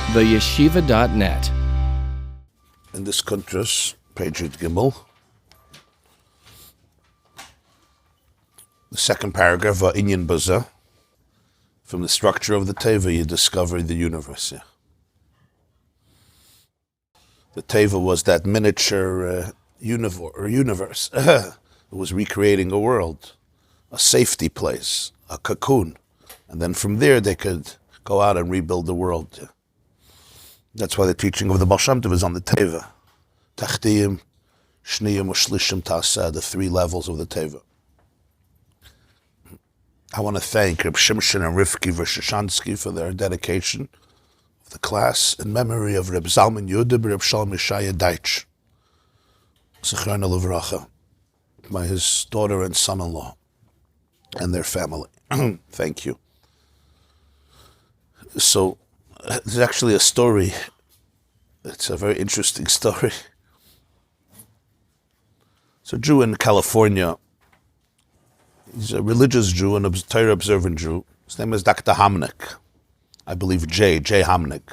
theyeshiva.net. In this Kuntras, page Yud Gimel, the second paragraph, Inyan Baza, from the structure of the Teva, you discover the universe. Yeah. The Teva was that miniature universe. It was recreating a world, a safety place, a cocoon. And then from there, they could go out and rebuild the world. Yeah. That's why the teaching of the Baal Shem Tov is on the Teva. Tachtiyim, Shniyim, Shlishim, Taseh, the three levels of the Teva. I want to thank Reb Shimshon and Rivki Vershansky for their dedication of the class in memory of Reb Zalman Yudib, Reb Shalom Yeshaya Deitch, Zechrona Livracha, by his daughter and son-in-law and their family. Thank you. So, there's actually a story. It's a very interesting story. It's a Jew in California. He's a religious Jew and a Torah observant Jew. His name is Dr. Hamnick. I believe J. Hamnick.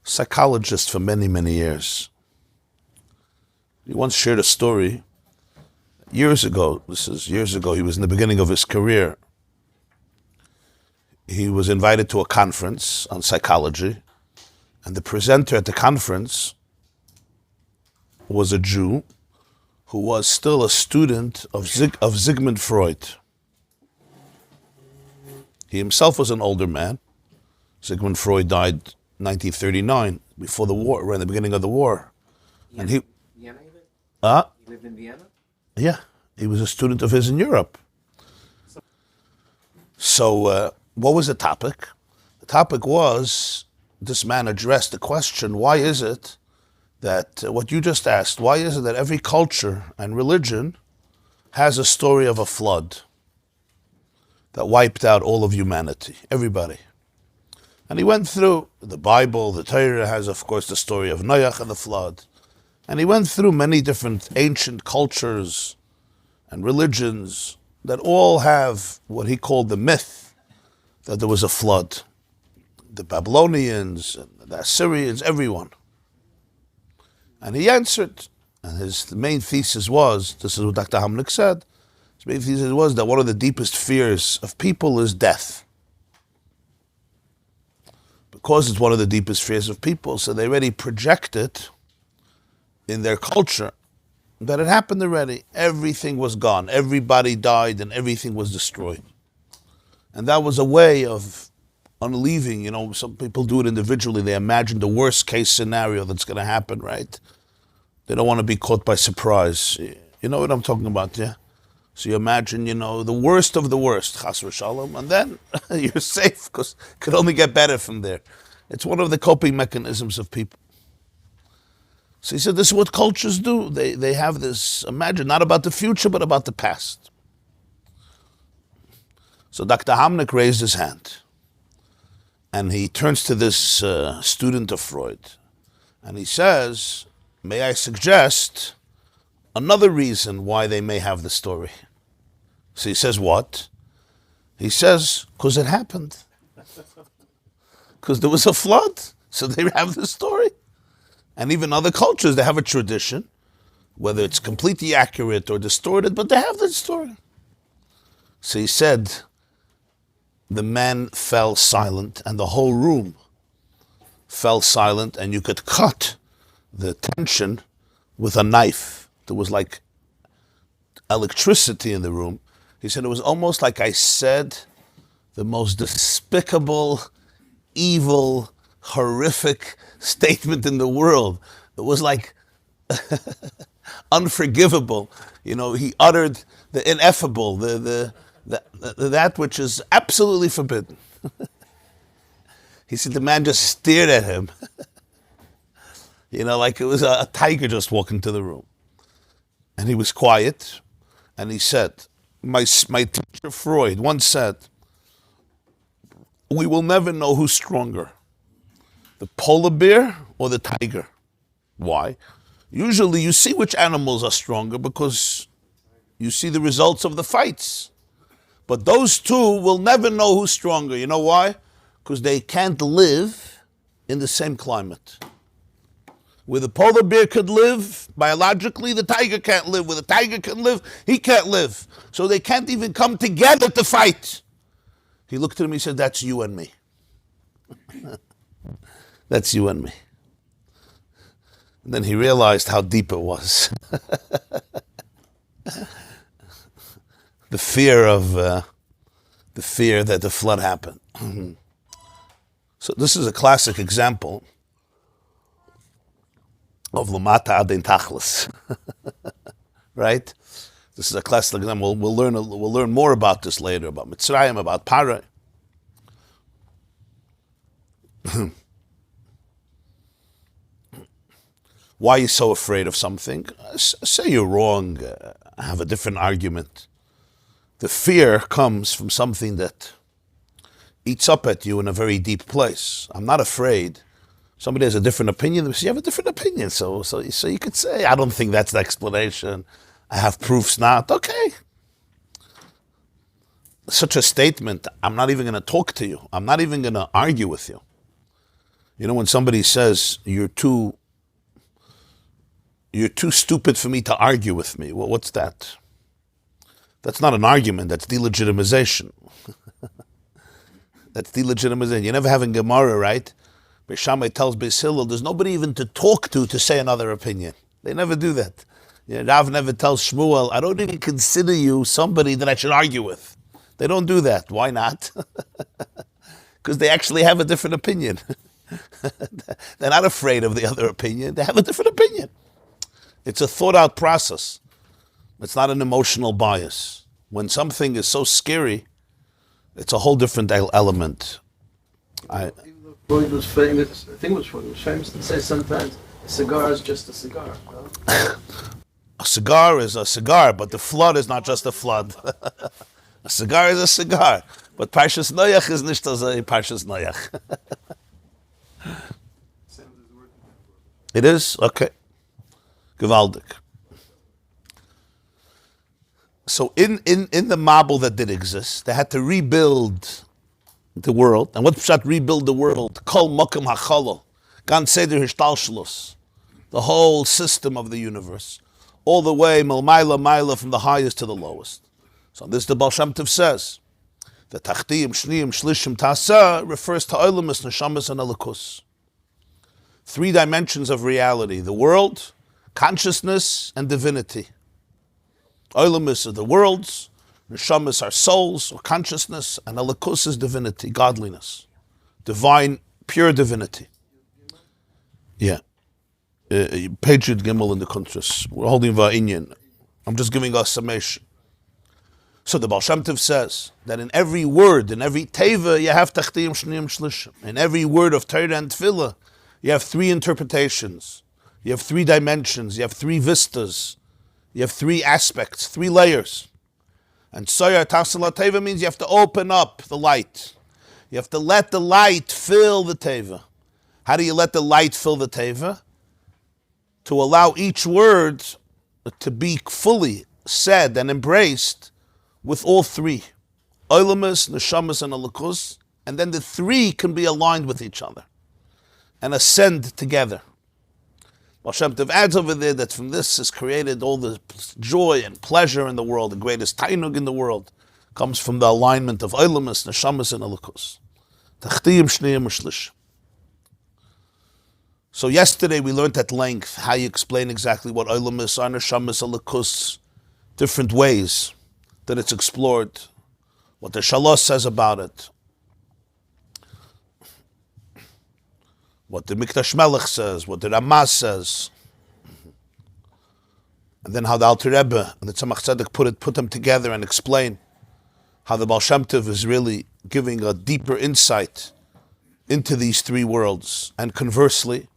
Psychologist for many, many years. He once shared a story. Years ago, he was in the beginning of his career. He was invited to a conference on psychology, and the presenter at the conference was a Jew who was still a student of Sigmund Freud. He himself was an older man. Sigmund Freud died in 1939, before the war, right in the beginning of the war. Yeah. And he... Vienna even? He lived in Vienna? Yeah, he was a student of his in Europe. So, what was the topic? The topic was, this man addressed the question, why is it that, what you just asked, why is it that every culture and religion has a story of a flood that wiped out all of humanity, everybody? And he went through the Bible. The Torah has, of course, the story of Noach and the flood. And he went through many different ancient cultures and religions that all have what he called the myth that there was a flood. The Babylonians, the Assyrians, everyone. And he answered, and his main thesis was, this is what Dr. Hamnick said, his main thesis was that one of the deepest fears of people is death. Because it's one of the deepest fears of people, so they already project it in their culture that it happened already. Everything was gone. Everybody died and everything was destroyed. And that was a way of unleaving. You know, some people do it individually. They imagine the worst case scenario that's going to happen, right? They don't want to be caught by surprise. You know what I'm talking about, yeah? So you imagine, you know, the worst of the worst, chas v'shalom, and then you're safe because it could only get better from there. It's one of the coping mechanisms of people. So he said, this is what cultures do. They have this, imagine, not about the future, but about the past. So Dr. Hamnick raised his hand, and he turns to this student of Freud, and he says, may I suggest another reason why they may have the story? So he says, what? He says, because it happened. Because there was a flood, so they have the story. And even other cultures, they have a tradition, whether it's completely accurate or distorted, but they have the story. So he said, the man fell silent, and the whole room fell silent, and you could cut the tension with a knife. There was like electricity in the room. He said it was almost like I said the most despicable, evil, horrific statement in the world. It was like unforgivable. You know, he uttered the ineffable, that which is absolutely forbidden. He said the man just stared at him. You know, like it was a tiger just walking into the room. And he was quiet, and he said, my teacher Freud once said, we will never know who's stronger, the polar bear or the tiger. Why? Usually you see which animals are stronger because you see the results of the fights. But those two will never know who's stronger. You know why? Because they can't live in the same climate. Where the polar bear could live, biologically, the tiger can't live. Where the tiger can live, he can't live. So they can't even come together to fight. He looked at him, he said, that's you and me. That's you and me. And then he realized how deep it was. The fear that the flood happened. So this is a classic example of Lamata Adin Tachlis. Right? This is a classic example. We'll learn more about this later, about Mitzrayim, about Paray. Why are you so afraid of something? Say you're wrong, have a different argument. The fear comes from something that eats up at you in a very deep place. I'm not afraid. Somebody has a different opinion. They say, you have a different opinion. So you could say, I don't think that's the explanation. I have proofs not. Okay. Such a statement, I'm not even going to talk to you. I'm not even going to argue with you. You know, when somebody says, you're too stupid for me to argue with me. Well, what's that? That's not an argument. That's delegitimization. That's delegitimization. You never have in Gemara, right? Beis Shammai tells Beis Hillel, there's nobody even to talk to say another opinion. They never do that. Rav never tells Shmuel, I don't even consider you somebody that I should argue with. They don't do that. Why not? Because they actually have a different opinion. They're not afraid of the other opinion. They have a different opinion. It's a thought-out process. It's not an emotional bias. When something is so scary, it's a whole different element. Even though Freud was famous, I think Freud was famous to say sometimes a cigar is just a cigar. No? A cigar is a cigar, but the flood is not just a flood. A cigar is a cigar, but Parshas Noach is nicht as a Parshas Noach. It is? Okay. Gewaldig. So in the Mabel that did exist, they had to rebuild the world. And what's that rebuild the world? Kol Mokum HaChalal, Gan Seder Hishtalshalos, the whole system of the universe, all the way Malmaila Maila from the highest to the lowest. So this the Baal Shem Tov says, the Tachtiyim, Shniyim, Shlishim, Tasa refers to Olamus, Neshamas, and Elikus. 3 dimensions of reality: the world, consciousness, and divinity. Olamus are the worlds, Neshamas are souls or consciousness, and Elikus is divinity, godliness, divine, pure divinity. Yeah. Page Yud Gimel in the Kuntras. We're holding Va'inyan. I'm just giving us summation. So the Baal Shem Tov says that in every word, in every teva, you have Tachtiyim, Shniyim, Shlishim. In every word of Torah and Tefillah, you have 3 interpretations. You have 3 dimensions. You have 3 vistas. You have 3 aspects, 3 layers. And Soyar Tasala Teva means you have to open up the light. You have to let the light fill the teva. How do you let the light fill the teva? To allow each word to be fully said and embraced with all 3. Olamus, Neshamas, and Elikus. And then the 3 can be aligned with each other and ascend together. Baal Shem Tov adds over there that from this is created all the joy and pleasure in the world. The greatest tainug in the world comes from the alignment of Olamus, Neshamas, and Elikus. Tachtiyim, Shniyim, Shlishim. So yesterday we learned at length how you explain exactly what Olamus, Neshamas, Elikus, different ways that it's explored, what the Shalosh says about it, what the Mikdash Melech says, what the Ramah says, and then how the Alter Rebbe and the Tzemach Tzedek put them together and explain how the Baal Shem Tov is really giving a deeper insight into these 3 worlds, and conversely.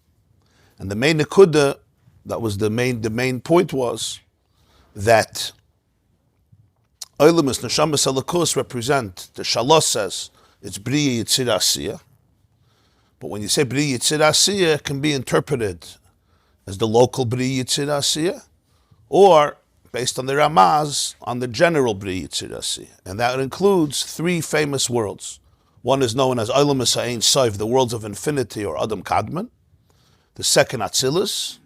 And the main nekuda, that was the main point, was that Olamus, Neshamas, Elikus represent, the Shalosh says, it's Briya Yitzir Asiyah. But when you say Briya Yitzir Asiyah, it can be interpreted as the local Briya Yitzir Asiyah, or, based on the Ramaz, on the general Briya Yitzir Asiyah. And that includes 3 famous worlds. One is known as Olam Ein Sof, the worlds of infinity, or Adam Kadman. The second, Atzilus.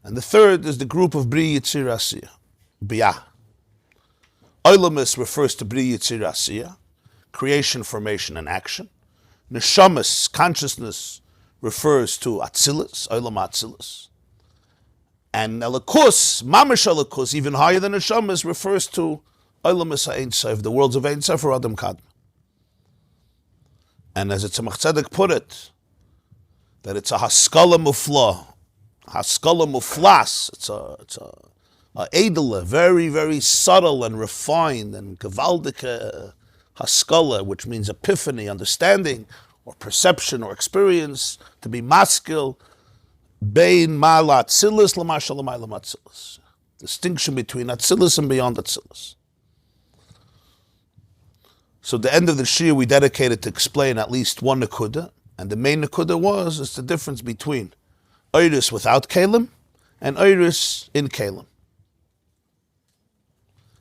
And the third is the group of Bri Yitzir Asiya, Biyah. Olamis refers to Bri Yitzir Asiya, creation, formation, and action. Neshamas, consciousness, refers to Atzilus, Olam Atzilus. And Elikus, Mamash Elikus, even higher than Neshamas, refers to Olam Ein Sof, the worlds of Ein Sof, or Adam Kadman. And as it's a Tzedek put it, that it's a haskala mufla, haskala muflas. It's a edele, very, very subtle and refined and gewaldige haskala, which means epiphany, understanding, or perception, or experience, to be maskil, bein ma'ala atzilus l'masha l'mayla atzilus. Distinction between atzilus and beyond atzilus. So the end of the shir we dedicated to explain at least one nekuda, and the main nekuda is the difference between oiris without kalim and oiris in kalim.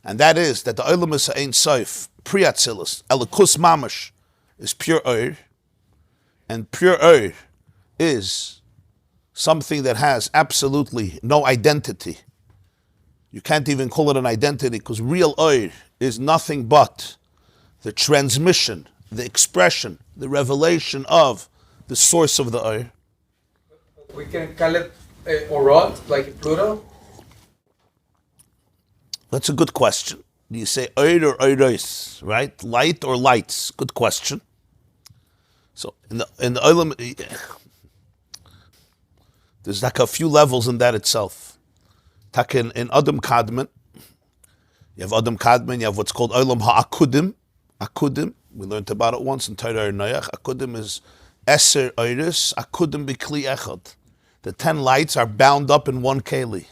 And that is that the Olam Ein Sof, pre-Atzilus, Elikus Mamash, is pure oir, and pure oir is something that has absolutely no identity. You can't even call it an identity, because real oir is nothing but the transmission, the expression, the revelation of the source of the oir. We can call it orot, like Pluto? That's a good question. Do you say oir or oiros, right? Light or lights? Good question. So in the olam, there's like a few levels in that itself. In Adam Kadman, you have Adam Kadman, you have what's called olam ha'akudim. Akudim, we learned about it once in Torah Noach. Akudim is Eser Oiris, Akudim Bikli Echad. The 10 lights are bound up in one keli.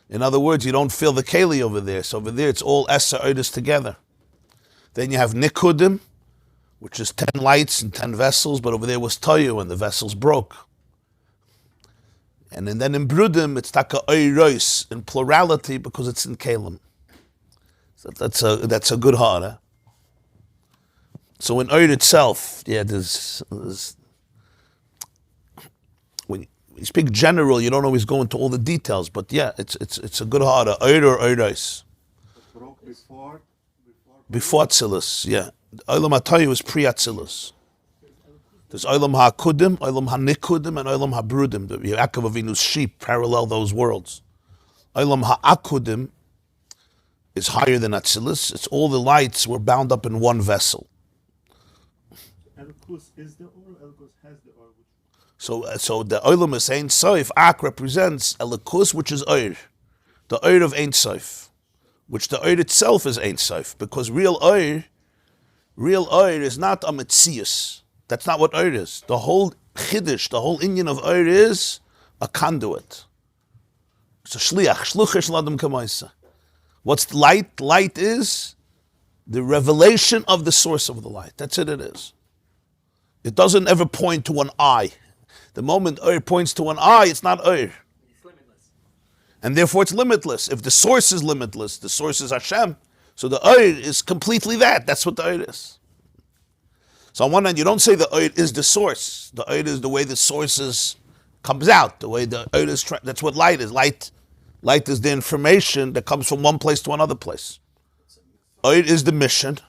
In other words, you don't feel the keli over there. So over there, it's all Eser Oiris together. Then you have Nikudim, which is 10 lights and 10 vessels, but over there was Toyu, and the vessels broke. And then in Brudim, it's Taka Oiros, in plurality, because it's in Kalim. So that's a good heart, huh? So in Oir itself, there's when you speak general, you don't always go into all the details, but it's a good heart, Oir or Oiros. Before Atzilus, Olam HaToyu is pre-Atzilus. There's Olam HaKudim, Olam HaNikudim, and Olam HaBrudim. The Yaakov Avinu's sheep parallel those worlds. Olam HaAkudim is higher than Atzilus. It's all the lights were bound up in one vessel. Elikus is the or Elikus has the or? So the Olam Ein Sof, Ak represents Elikus, which is Oir. The Oir of Ein Sof, which the Oir itself is Ein Sof, because real Oir is not a Metzius. That's not what Oir is. The whole Chiddush, the whole Inyan of Oir is a conduit. It's a shliach, shluchish ladam kamaisa. What's light? Light is the revelation of the source of the light. That's it is. It doesn't ever point to an eye. The moment Oir points to an eye, it's not Oir. It's limitless. And therefore it's limitless. If the source is limitless, the source is Hashem, so the Oir is completely that. That's what the Oir is. So on one hand, you don't say the Oir is the source. The Oir is the way the source comes out, the way the Oir is, that's what light is. Light is the information that comes from one place to another place. Oir is the mission.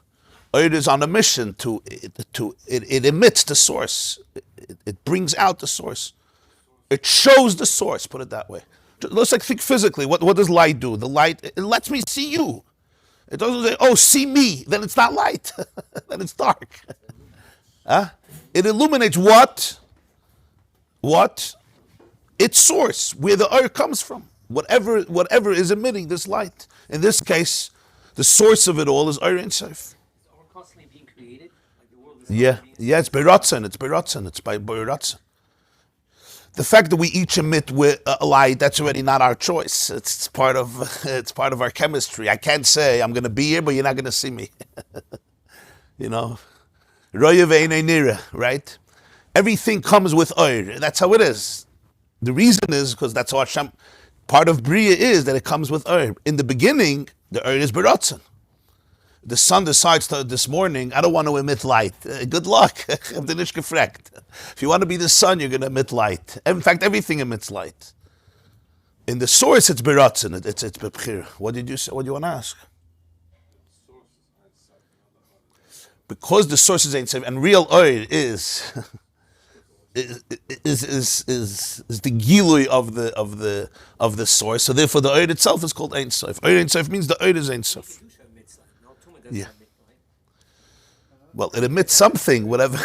Oir is on a mission it emits the source. It brings out the source. It shows the source, put it that way. Let's think physically. What does light do? The light, it lets me see you. It doesn't say, oh, see me. Then it's not light. Then it's dark. It illuminates what? Its source, where the Oir comes from. Whatever is emitting this light. In this case, the source of it all is Oir Ein Sof. Constantly being created? Like the world is It's Beiratzen. It's by Beiratzen. The fact that we each emit with a light, that's already not our choice. It's part of our chemistry. I can't say I'm going to be here, but you're not going to see me. You know, Roya ve'enei nira, right? Everything comes with Oir. That's how it is. The reason is because that's how Hashem. Part of Bria is that it comes with Oir. In the beginning, the Oir is Beiratzen. The sun decides this morning, I don't want to emit light. Good luck. If you want to be the sun, you're going to emit light. In fact, everything emits light. In the source, it's beratzin. It's bebchir. What did you say? What do you want to ask? Because the source is Ein Sof, and real oil is the gilui of the source. So therefore, the oil itself is called Ein Sof. Oil Ein Sof means the oil is Ein Sof. Yeah. Well, it emits something, whatever.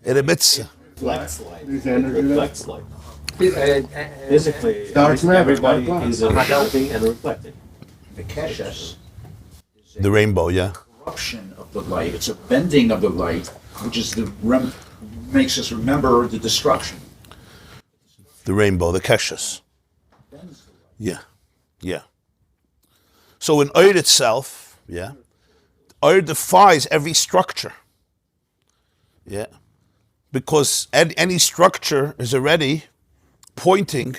It emits. Reflects light. Reflects light. Physically, Dark matter, everybody dark is reflecting and reflecting. The keshes is The rainbow, yeah. corruption of the light. It's a bending of the light, which is makes us remember the destruction. The rainbow, the keshes. Yeah, yeah. So in Oir itself, yeah, Oir defies every structure. Yeah. Because any structure is already pointing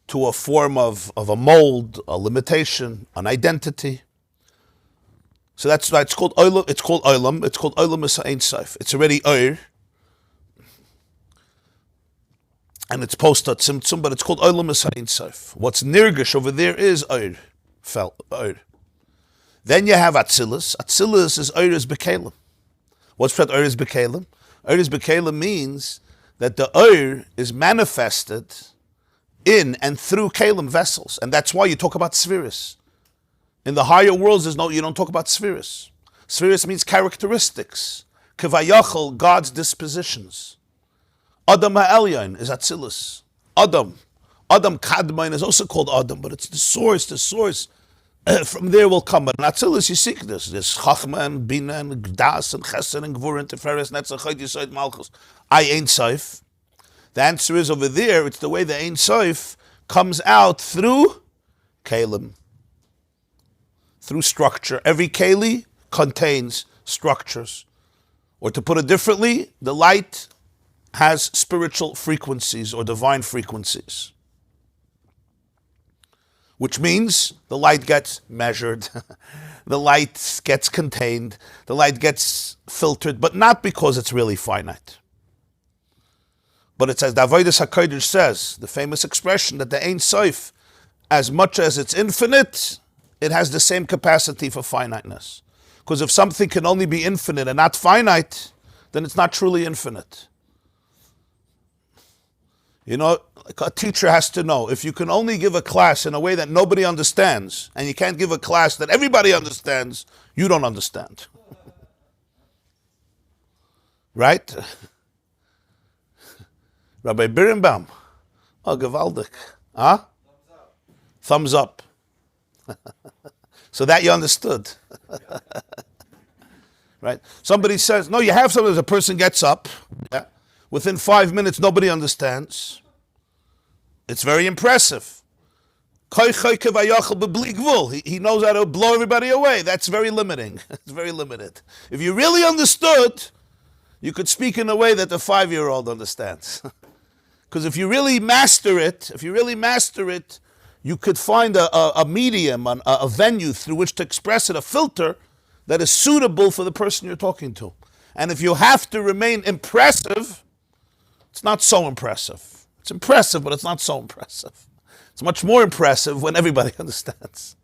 to a form of a mold, a limitation, an identity. So that's why it's called Olam. It's called Olam. It's called Olam Ein Sof. It's already Oir. And it's postat Tzimtzum, but it's called Olam Ein Sof. What's nirgish over there is Oir. Oir. Then you have Atzilus. Atzilus is Oir is Bekalim. What's that Oir is Bekalim? Oir is Bekalim means that the Oir is manifested in and through Kalim vessels. And that's why you talk about Spheres. In the higher worlds, you don't talk about Spheres. Spheres means characteristics. Kivayachal, God's dispositions. Adam Ha'elyon is Atzilus. Adam Kadmain is also called Adam, but it's the source. From there will come. But in Atzilus, you seek this. There's Chachma and Bina and Gdas and Chesed and Gvur and Tiferes, Netzach, Chod, Yesod, Malchus. Ein Sof. The answer is over there, it's the way the Ein Sof comes out through Kalim. Through structure. Every Kali contains structures. Or to put it differently, the light has spiritual frequencies or divine frequencies. Which means the light gets measured, the light gets contained, the light gets filtered, but not because it's really finite. But it's as the Avodas HaKodеш says, the famous expression that the Ein Sof, as much as it's infinite, it has the same capacity for finiteness. Because if something can only be infinite and not finite, then it's not truly infinite. You know, a teacher has to know, if you can only give a class in a way that nobody understands, and you can't give a class that everybody understands, you don't understand. Right? Rabbi Birnbaum. Oh, gewaldig. Huh? Thumbs up. So that you understood. Right? Somebody says, no, you have something, a person gets up, yeah. Within 5 minutes, nobody understands. It's very impressive. He knows how to blow everybody away. That's very limiting. It's very limited. If you really understood, you could speak in a way that the 5-year-old understands. Because if you really master it, you could find a medium, a venue through which to express it, a filter that is suitable for the person you're talking to. And if you have to remain impressive, it's not so impressive. It's impressive, but it's not so impressive. It's much more impressive when everybody understands.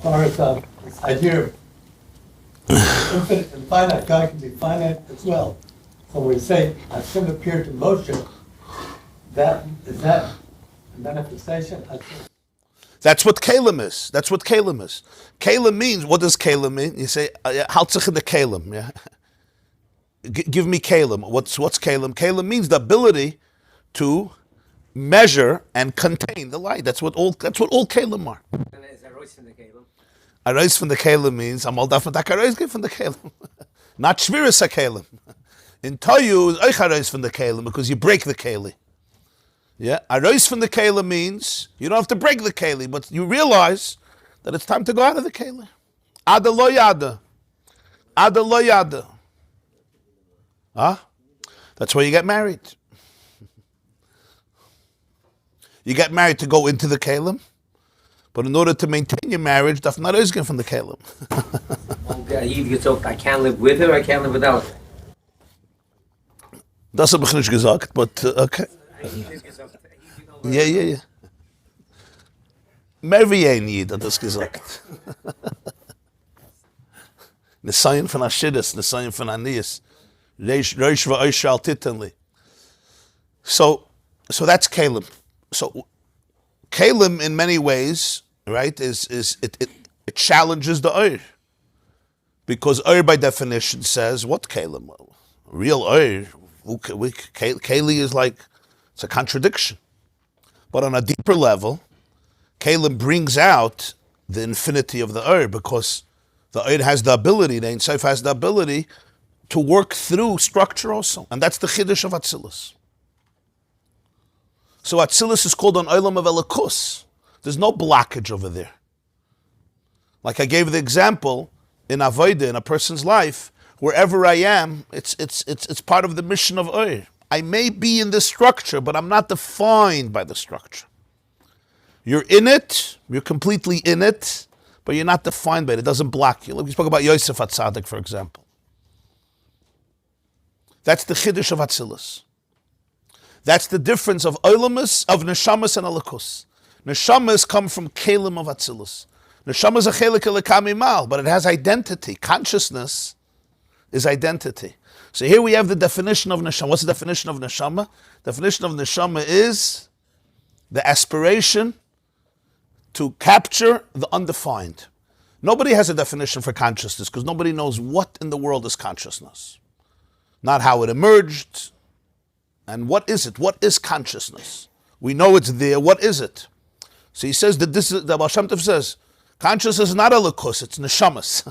Or I hear infinite and finite, God can be finite as well. So when we say Hashem appeared to Moshe, is that a manifestation? That's what Kalim is. Kalim means, what does Kalim mean? You say, Haltzich in the Kalim, yeah? Give me Kalim. What's Kalim? Kalim means the ability to measure and contain the light. That's what all Kalim are. Is Arois from the Kalim? Arois from the Kalim means I'm all dafet Arois from the Kalim. Not Shviris HaKalim. In Toyu is Eicharois from the Kalim because you break the Kali. Yeah, Arois from the Kalim means you don't have to break the Kali, but you realize that it's time to go out of the Kali. Ada lo yada. Ada lo yada. Huh? That's why you get married. You get married to go into the Kalim, But in order to maintain your marriage, darf not ausgehen von the kelim. He gets up, I can't live with her, I can't live without her. Das habe ich nicht gesagt, but okay. Ja. Mehr wie ein Jid hat das gesagt. Nesayin von Ashidus, Nesayin von Anias. Reish v'oish al titanli. So that's Kalim. So Kalim in many ways, right, it challenges the Oir. Because Oir by definition says, what Kalim? Well, real Oir, Kali is like, it's a contradiction. But on a deeper level, Kalim brings out the infinity of the Oir, because the Oir has the ability, the Ein Sof has the ability to work through structure also. And that's the Chiddush of Atzilus. So Atzilus is called an Olam of Elikus. There's no blockage over there. Like I gave the example, in Avodah, in a person's life, wherever I am, it's part of the mission of Oir. I may be in this structure, but I'm not defined by the structure. You're in it, you're completely in it, but you're not defined by it. It doesn't block you. Like we spoke about Yosef HaTzadik, for example. That's the Chiddush of Atzilus. That's the difference of Olamus, of Neshamas and Elikus. Neshamas come from Kalim of Atzilus. Neshama is a chelik elokamimal, but it has identity. Consciousness is identity. So here we have the definition of neshama. What's the definition of neshama? Definition of neshama is the aspiration to capture the undefined. Nobody has a definition for consciousness because nobody knows what in the world is consciousness. Not how it emerged, and what is it? What is consciousness? We know it's there. What is it? So he says that this is, the Baal Shem Tov says, consciousness is not elikus, it's neshamas.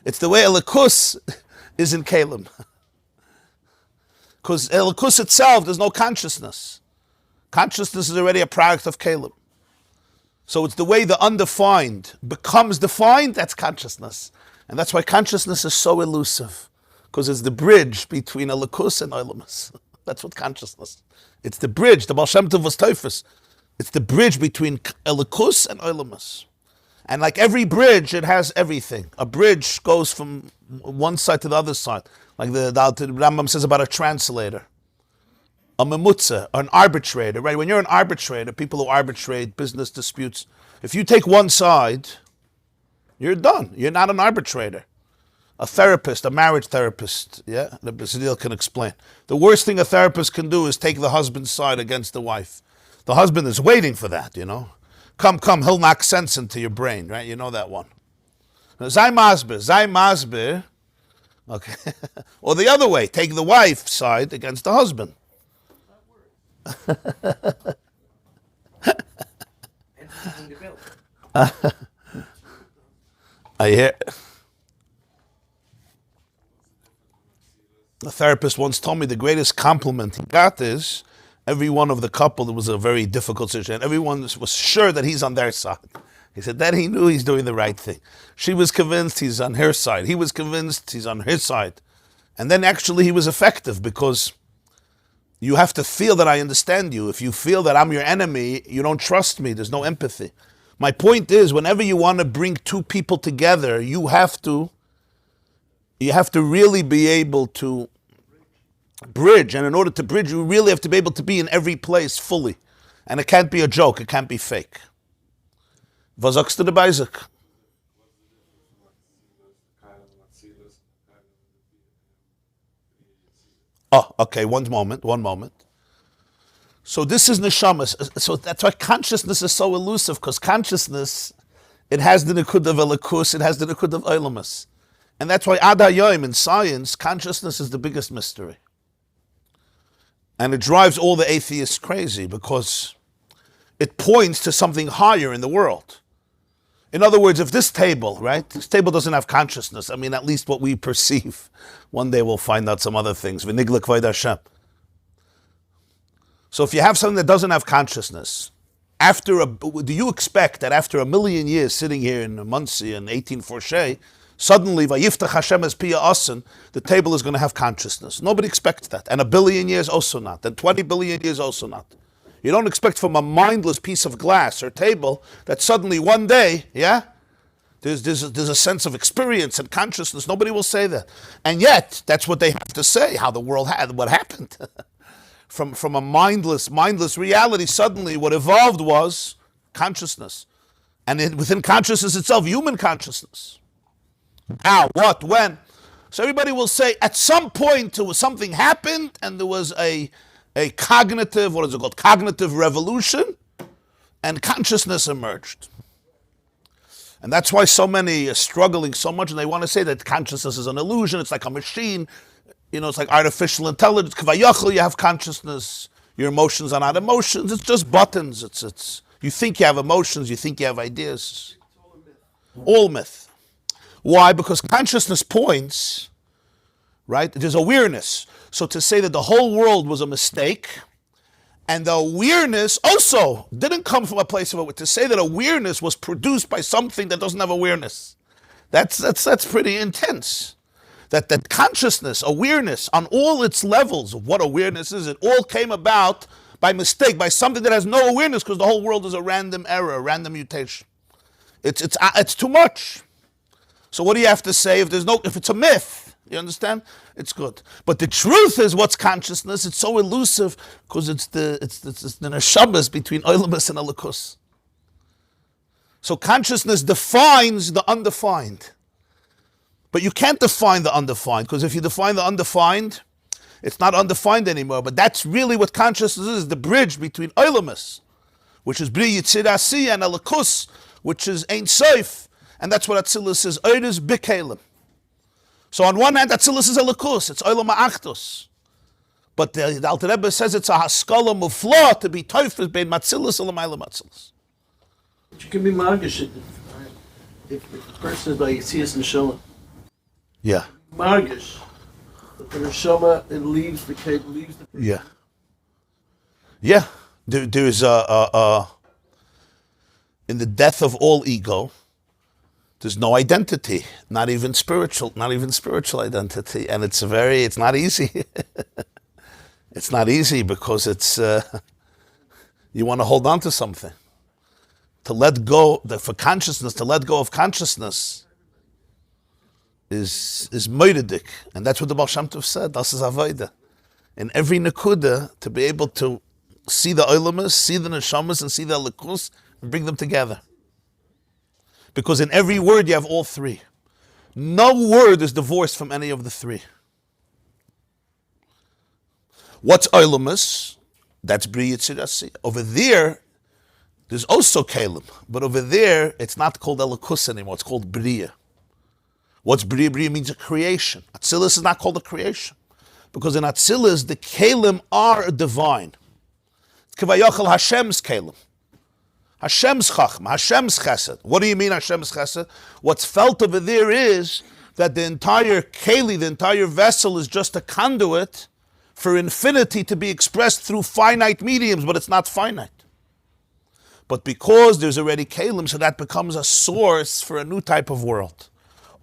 It's the way elikus is in Kalim. Because elikus itself, there's no consciousness. Consciousness is already a product of Kalim. So it's the way the undefined becomes defined, that's consciousness. And that's why consciousness is so elusive. Because it's the bridge between elikus and olamus. That's what consciousness. It's the bridge. The Baal Shem Tov was teufus. It's the bridge between elikus and olamus. And like every bridge, it has everything. A bridge goes from one side to the other side. Like the Rambam says about a translator. A memutza, an arbitrator, right? When you're an arbitrator, people who arbitrate business disputes, if you take one side, you're done. You're not an arbitrator. A therapist, a marriage therapist, yeah, the Basidil can explain. The worst thing a therapist can do is take the husband's side against the wife. The husband is waiting for that, you know. Come, he'll knock sense into your brain, right? You know that one. Zay masbir. Okay. Or the other way, take the wife's side against the husband. I hear. A therapist once told me the greatest compliment he got is every one of the couple, it was a very difficult situation. Everyone was sure that he's on their side. He said that he knew he's doing the right thing. She was convinced he's on her side. He was convinced he's on his side. And then actually he was effective because you have to feel that I understand you. If you feel that I'm your enemy, you don't trust me. There's no empathy. My point is, whenever you want to bring two people together, you have to really be able to bridge, and in order to bridge, you really have to be able to be in every place fully. And it can't be a joke, it can't be fake. Was sagst du dabei, Isaac? Oh, okay, one moment. So this is neshama. So that's why consciousness is so elusive, because consciousness, it has the nikud of elikus, it has the nikud of olamus. And that's why ad hayom in science, consciousness is the biggest mystery. And it drives all the atheists crazy because it points to something higher in the world. In other words, if this table, right, this table doesn't have consciousness, I mean, at least what we perceive, one day we'll find out some other things. V'nigla k'vayid Hashem. So if you have something that doesn't have consciousness, do you expect that after 1,000,000 years sitting here in Muncie in 1840, suddenly, Vayiftach Hashem es Piyah Asen, the table is going to have consciousness? Nobody expects that. And 1 billion years also not. And 20 billion years also not. You don't expect from a mindless piece of glass or table that suddenly one day, there's a sense of experience and consciousness. Nobody will say that. And yet, that's what they have to say, how the world had, what happened. From a mindless reality, suddenly what evolved was consciousness. And within consciousness itself, human consciousness. How, what, when. So everybody will say, at some point something happened and there was a cognitive, what is it called, cognitive revolution, and consciousness emerged. And that's why so many are struggling so much, and they want to say that consciousness is an illusion, it's like a machine, it's like artificial intelligence. Kavayachal, you have consciousness, your emotions are not emotions, it's just buttons. It's you think you have emotions, you think you have ideas. All myth. Why? Because consciousness points, right? There's awareness. So to say that the whole world was a mistake, and the awareness also didn't come from a place of awareness. To say that awareness was produced by something that doesn't have awareness, that's pretty intense. That consciousness, awareness, on all its levels of what awareness is, it all came about by mistake, by something that has no awareness, because the whole world is a random error, a random mutation. It's too much. So what do you have to say if it's a myth? You understand? It's good. But the truth is, what's consciousness? It's so elusive because it's the neshamas between Olamus and Elikus. So consciousness defines the undefined. But you can't define the undefined, because if you define the undefined, it's not undefined anymore. But that's really what consciousness is, the bridge between Olamus, which is Bri Yitzir Asiya, and Elikus, which is Ein Sof. And that's what Atzilus is, Oiris Bikelim. So on one hand, Atzilus is Elikus, it's Olam Ha'achdus. But the Alter Rebbe says it's a haskala mufla to be toifus bein Matzilus and L'mayla Matzilus. But you can be margish if the person is by Yitzias Neshama. Yeah. Margish. But the Neshama, it leaves the cave, leaves the... Yeah. Yeah. There's in the death of all ego, there's no identity, not even spiritual identity. And it's not easy. It's not easy because you want to hold on to something. To let go, for consciousness, to let go of consciousness is moiridik. And that's what the Baal Shem Tov said, das is avodah. In every nekuda, to be able to see the olamas, see the neshamas, and see the elikus, and bring them together. Because in every word you have all three. No word is divorced from any of the three. What's olamas? That's Bri Yitzir Asiya. Over there's also Kalim, but over there it's not called Elikus anymore, it's called Bria. What's Bria? Bria means a creation. Atzilus is not called a creation. Because in Atzilus, the Kalim are divine. It's Kavayachal Hashem's Kalim. Hashem's Chachma, Hashem's Chesed. What do you mean Hashem's Chesed? What's felt over there is that the entire Keli, the entire vessel is just a conduit for infinity to be expressed through finite mediums, but it's not finite. But because there's already Kalim, so that becomes a source for a new type of world.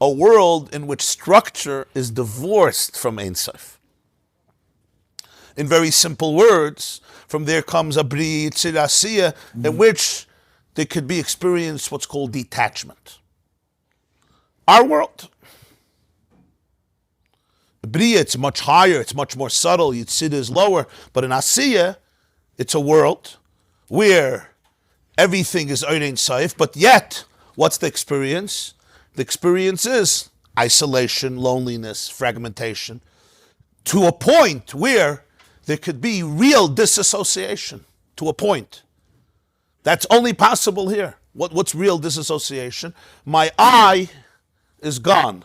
A world in which structure is divorced from Ein Sof. In very simple words, from there comes a Bri Yitzir Asiya, in which there could be experienced what's called detachment. Our world, Bria, it's much higher, it's much more subtle, Yitzir is lower, but in Asiya, it's a world where everything is Ein Sof, but yet, what's the experience? The experience is isolation, loneliness, fragmentation, to a point where there could be real disassociation, to a point. That's only possible here. What's real disassociation? My I is gone.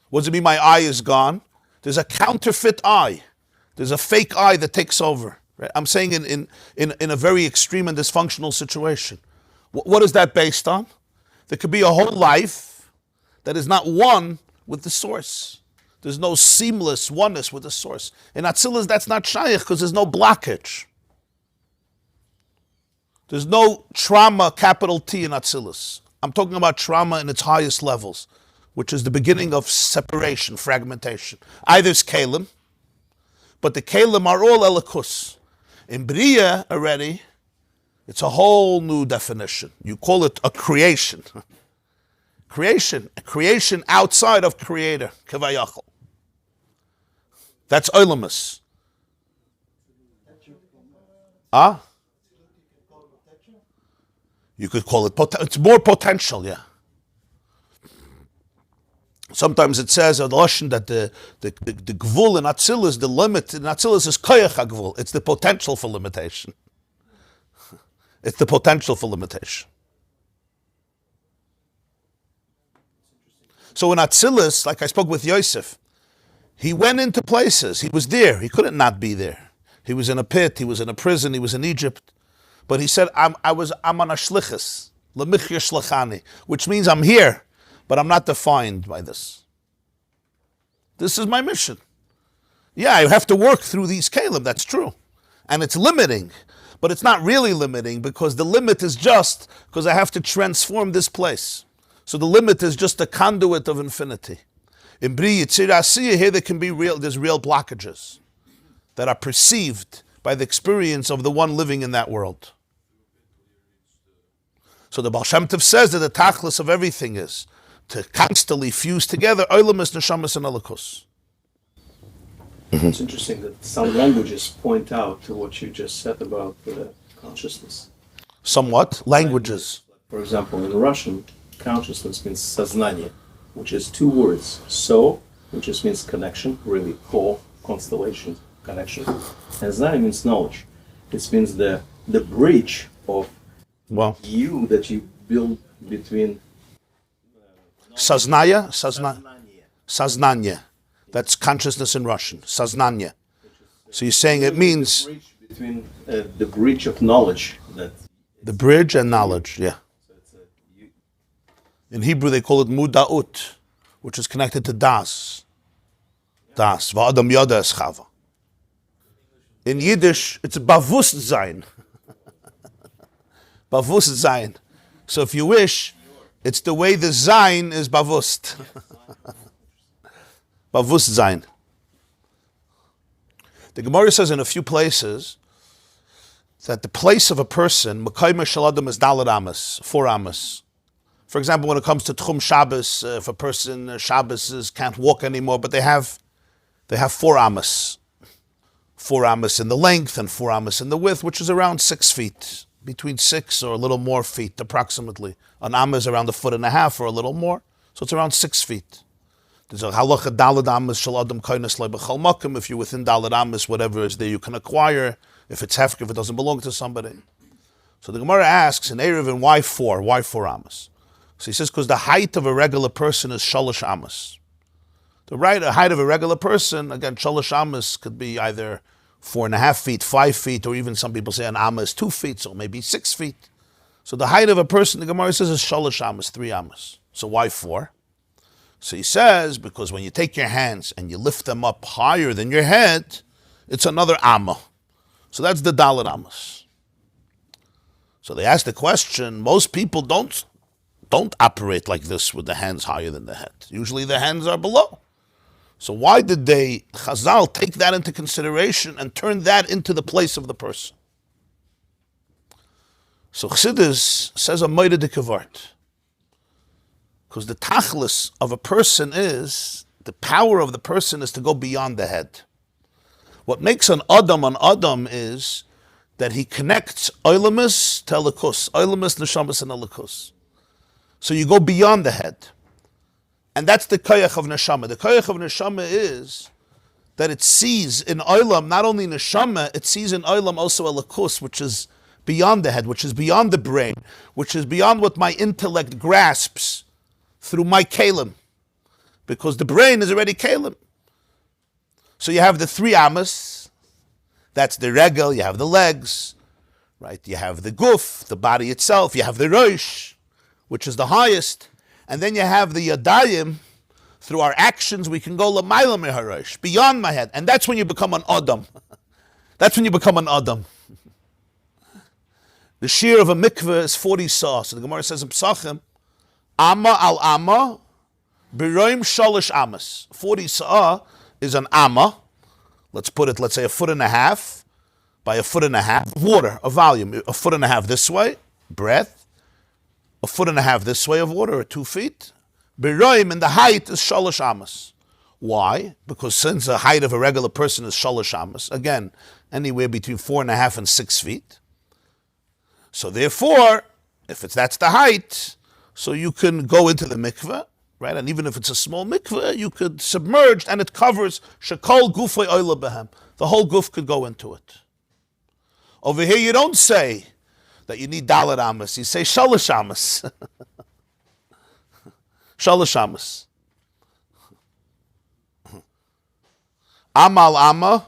What does it mean my I is gone? There's a counterfeit I. There's a fake I that takes over. Right? I'm saying in a very extreme and dysfunctional situation. What is that based on? There could be a whole life that is not one with the source. There's no seamless oneness with the source. In Atzilus, that's not shaykh because there's no blockage. There's no trauma, capital T, in Atzilus. I'm talking about trauma in its highest levels, which is the beginning of separation, fragmentation. Either it's Kalim, But the kelim are all elikus. In Bria already, it's a whole new definition. You call it a creation. A creation outside of creator, kevayachol. That's oilamus. You could call it, it's more potential, yeah. Sometimes it says the lashon that the gvul in Atzilus, the limit in Atzilus is koyach hagvul. It's the potential for limitation. It's the potential for limitation. So in Atzilus, like I spoke with Yosef, he went into places. He was there. He couldn't not be there. He was in a pit. He was in a prison. He was in Egypt. But he said, I'm on a shlichus, lemichya shlachani, which means I'm here, but I'm not defined by this. This is my mission. Yeah, I have to work through these kalim, that's true. And it's limiting, but it's not really limiting because the limit is just because I have to transform this place. So the limit is just a conduit of infinity. In Bri Yitzir Asiyah, here there's real blockages that are perceived by the experience of the one living in that world. So the Baal Shem Tov says that the tachlis of everything is to constantly fuse together oilamus, neshamas, and elikus. It's interesting that some languages point out to what you just said about consciousness. Somewhat. Languages. For example, in Russian, consciousness means сознание, which is two words. So, which just means connection, really core, constellation, connection. And знание means knowledge. This means the bridge of you that you build between Saznaya. That's consciousness in Russian. Saznanya. So you're saying it means between the bridge of knowledge that the bridge and knowledge, yeah. In Hebrew they call it muda'ut, which is connected to das. Das. Va'adam yada es chava. In Yiddish, it's Bewusstsein. Bewusstsein. So if you wish, it's the way the Sein is Bewusst. Bewusstsein. The Gemara says in a few places that the place of a person, Mekaymer Shaladam, is Daled Amas, 4 Amas. For example, when it comes to Tchum Shabbos, if a person Shabbos can't walk anymore, but they have 4 Amas. 4 Amas in the length and 4 Amas in the width, which is around 6 feet, between 6 or a little more feet, approximately. An Amma is around 1.5 feet or a little more, so it's around 6 feet. There's a halacha Daled Amas Shel Adam Koines Lo B'chol Makom. If you're within Daled Amas, whatever is there you can acquire. If it's hefker, if it doesn't belong to somebody. So the Gemara asks in Eruvin, why 4? Why 4 Amas? So he says because the height of a regular person is Shalosh Amas. The height of a regular person, again, Shalosh Amas could be either 4.5 feet, 5 feet, or even some people say an Amma is 2 feet, so maybe 6 feet. So the height of a person, the Gemara says, is Shalosh Amas, 3 Amas. So why 4? So he says, because when you take your hands and you lift them up higher than your head, it's another Amma. So that's the Daled Amas. So they ask the question, most people don't operate like this with the hands higher than the head. Usually the hands are below. So why did Chazal take that into consideration and turn that into the place of the person? So Chassidus says a moide de kavart. Because the tachlis of a person is, the power of the person is to go beyond the head. What makes an Adam is that he connects oilamus to elikus, oilamus, neshamas, and elikus. So you go beyond the head. And that's the koyach of neshama. The koyach of neshama is that it sees in oilam, not only neshama, it sees in oilam also elikus, which is beyond the head, which is beyond the brain, which is beyond what my intellect grasps through my kalim. Because the brain is already kalim. So you have the 3 amas, that's the regel, you have the legs, right? You have the guf, the body itself, you have the rosh, which is the highest, and then you have the yadayim. Through our actions, we can go l'mayla meharosh, beyond my head, and that's when you become an adam. That's when you become an adam. The shear of a mikveh is 40 sah. So the Gemara says in Pesachim, Amma al Amma, Biroim Shalish Amas. 40 sah is an Amma, let's say 1.5 feet by 1.5 feet of water, a volume, 1.5 feet this way, breadth, 1.5 feet this way of water, or 2 feet. Beroim, and the height is shalosh amos. Why? Because since the height of a regular person is shalosh amos, again, anywhere between 4.5 and 6 feet. So therefore, if that's the height, so you can go into the mikveh, right? And even if it's a small mikveh, you could submerge, and it covers shekol gufay oila behem. The whole guf could go into it. Over here, you don't say that you need dalet amos. You say shalosh amos. Shalosh amos. Amal amma.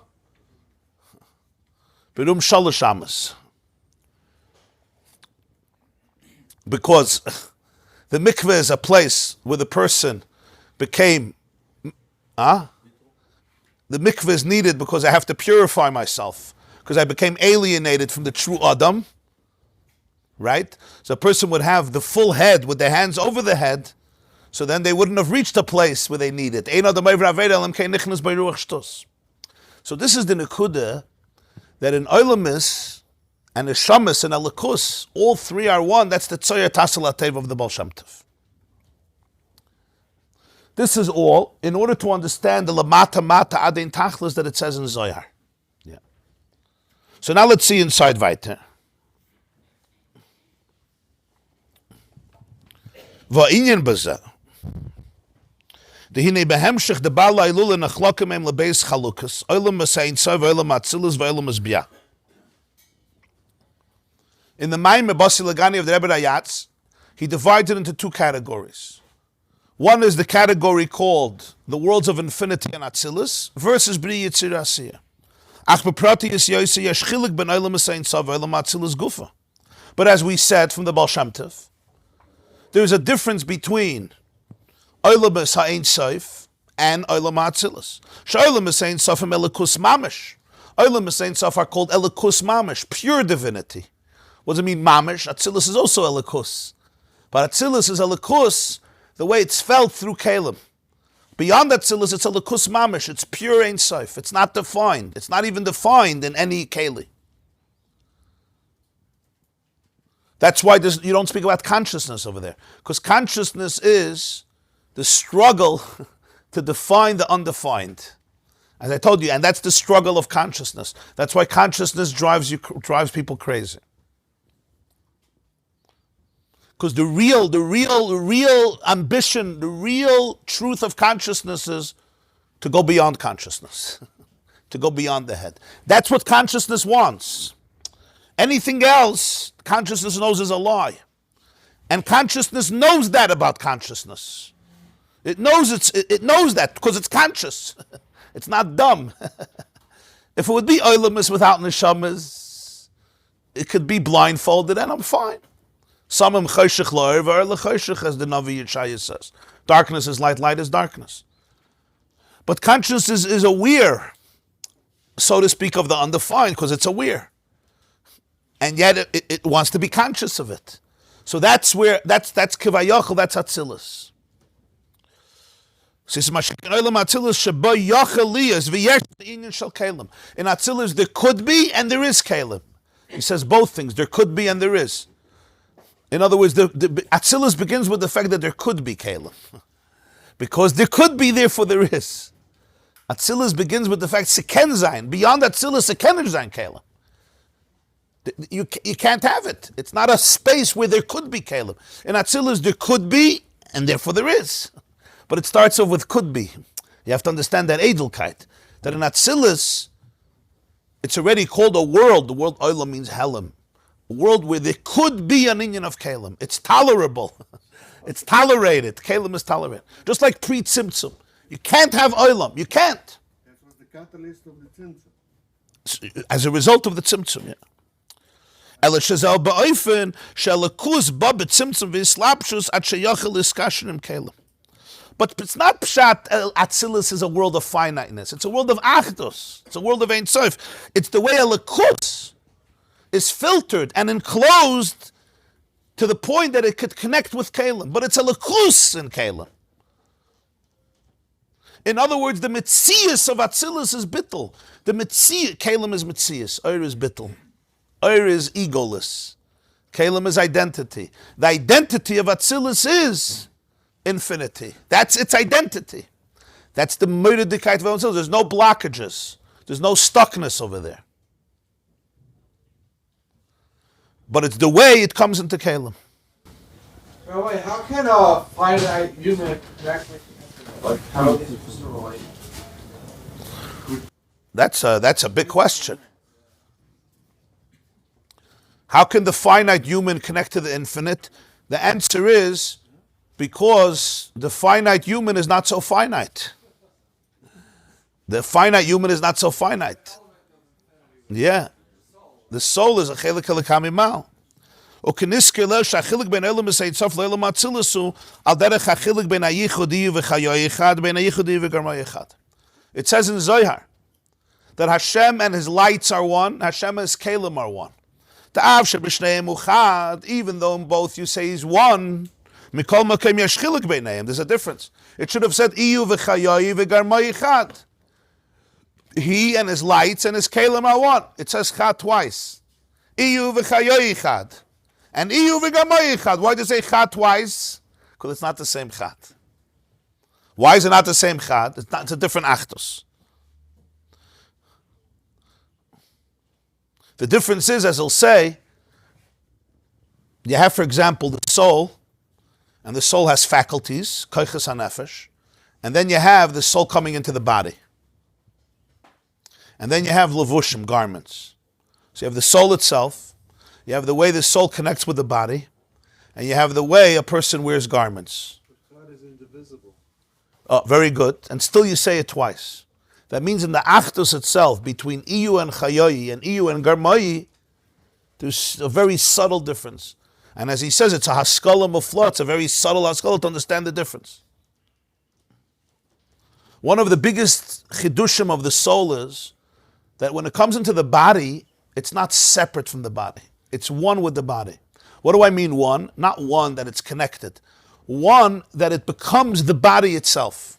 Berum shalosh amos. Because the mikveh is a place where the person became, the mikveh is needed because I have to purify myself, because I became alienated from the true Adam, right? So a person would have the full head with their hands over the head, so then they wouldn't have reached a place where they need it. So this is the nekuda that in Olamis and Neshamis and Elikus, all three are one. That's the Tzoya Tasel Atev of the Baal Shem Tov. This is all in order to understand the Lamata Mata Adein Tachlis that it says in Zohar. Yeah. So now let's see inside weiter. Va'inyan Baza. Dehine behemshich de Baal Ha'ilul nachlokim em lebeis chalukas. Olam Masein Sov, Olam Atzilus, Olam Azbiyah. In the Maamar Basi Legani of the Rebbe Rayatz, he divides it into two categories. One is the category called the worlds of infinity and Atzilus versus Bri Yitzir Asiyah. Ach beprati is yoyse yesh chilik ben olam hasein sov olam Atzilus gufa. But as we said from the Baal Shem Tov, there is a difference between olam hasein sof and olam Atzilus. Olam hasein sof are elikus mamish. Olam hasein sof are called elikus mamish, pure divinity. What does it mean, mamish? Atzilus is also elikus. But Atzilus is elikus the way it's felt through Kalim. Beyond Atzilus, it's elikus mamish. It's pure Ein Sof. It's not defined. It's not even defined in any Keli. That's why you don't speak about consciousness over there. Because consciousness is the struggle to define the undefined. As I told you, and that's the struggle of consciousness. That's why consciousness drives people crazy. Because the real ambition, the real truth of consciousness is to go beyond consciousness, to go beyond the head. That's what consciousness wants. Anything else, consciousness knows is a lie. And consciousness knows that about consciousness. It knows that because it's conscious. It's not dumb. If it would be oilamis without neshamas, it could be blindfolded and I'm fine. Samim choshech lo'er l'choshech, as the Navi Yeshaya says. Darkness is light, light is darkness. But consciousness is aware, so to speak, of the undefined, because it's aware. And yet it wants to be conscious of it. So that's kivayachol, that's Atzilus. In Atzilus there could be and there is Kalim. He says both things, there could be and there is. In other words, the Atzilus begins with the fact that there could be Kalim. Because there could be, therefore there is. Atzilus begins with the fact, Seken Zayin. Beyond Atzilus, Seken Zayin Kalim. You can't have it. It's not a space where there could be Kalim. In Atzilus, there could be, and therefore there is. But it starts off with could be. You have to understand that Edelkeit. That in Atzilus, it's already called a world. The word Olam means Helam. A world where there could be an inyan of Kalim. It's tolerable. It's tolerated. Kalim is tolerated. Just like pre-Tzimtzum. You can't have Olam. You can't. That was the catalyst of the Tzimtzum. As a result of the Tzimtzum, yeah. Ela shezel ba'ofen shelakus ba b'tzimtzum v'yislapshus at sheyachel iskashenim Kalim. But it's not pshat. Atzilus is a world of finiteness. It's a world of achdus. It's a world of Ein Sof. It's the way a lakus is filtered and enclosed to the point that it could connect with Kalim. But it's a lakus in Kalim. In other words, the Metzius of Atzilus is bittul. The Metzius, Kalim is Metzius, Oir is bittul. Oir is egoless. Kalim is identity. The identity of Atzilus is infinity. That's its identity. That's the Mordecai of Atzilus. There's no blockages. There's no stuckness over there. But it's the way it comes into Kalim. Rabbi, how can a finite human connect with like how is it relate? That's a big question. How can the finite human connect to the infinite? The answer is because the finite human is not so finite. The finite human is not so finite. Yeah. The soul is a chelik elikam imal. וכנזכר לו שהחילק בין אלם וסעיד סוף לאלם אצילוס הוא על דרך החילק בין הייחודי וחיי אחד, בין הייחודי וגרמי אחד. It says in Zohar that Hashem and His lights are one, Hashem and His Kalim are one. Ta'av sheb'shneim uchad, even though in both you say He's one, mikol makom yesh chilek beinayim, there's a difference. It should have said iyu v'chayoi v'garmai echad. He and His lights and His Kalim are one. It says chad twice. Iyu v'chayoi echad. And iyu v'garmai echad. Why does it say chad twice? Because it's not the same chad. Why is it not the same chad? It's a different achtos. The difference is, as he'll say, you have, for example, the soul, and the soul has faculties, koiches hanefesh, and then you have the soul coming into the body. And then you have levushim, garments. So you have the soul itself, you have the way the soul connects with the body, and you have the way a person wears garments. God is indivisible. Oh, very good. And still you say it twice. That means in the achdus itself, between iyu and chayoyi and iyu and garmayi, there's a very subtle difference. And as he says, it's a haskalah mufla, it's a very subtle haskalah to understand the difference. One of the biggest chidushim of the soul is that when it comes into the body, it's not separate from the body. It's one with the body. What do I mean one? Not one that it's connected. One that it becomes the body itself.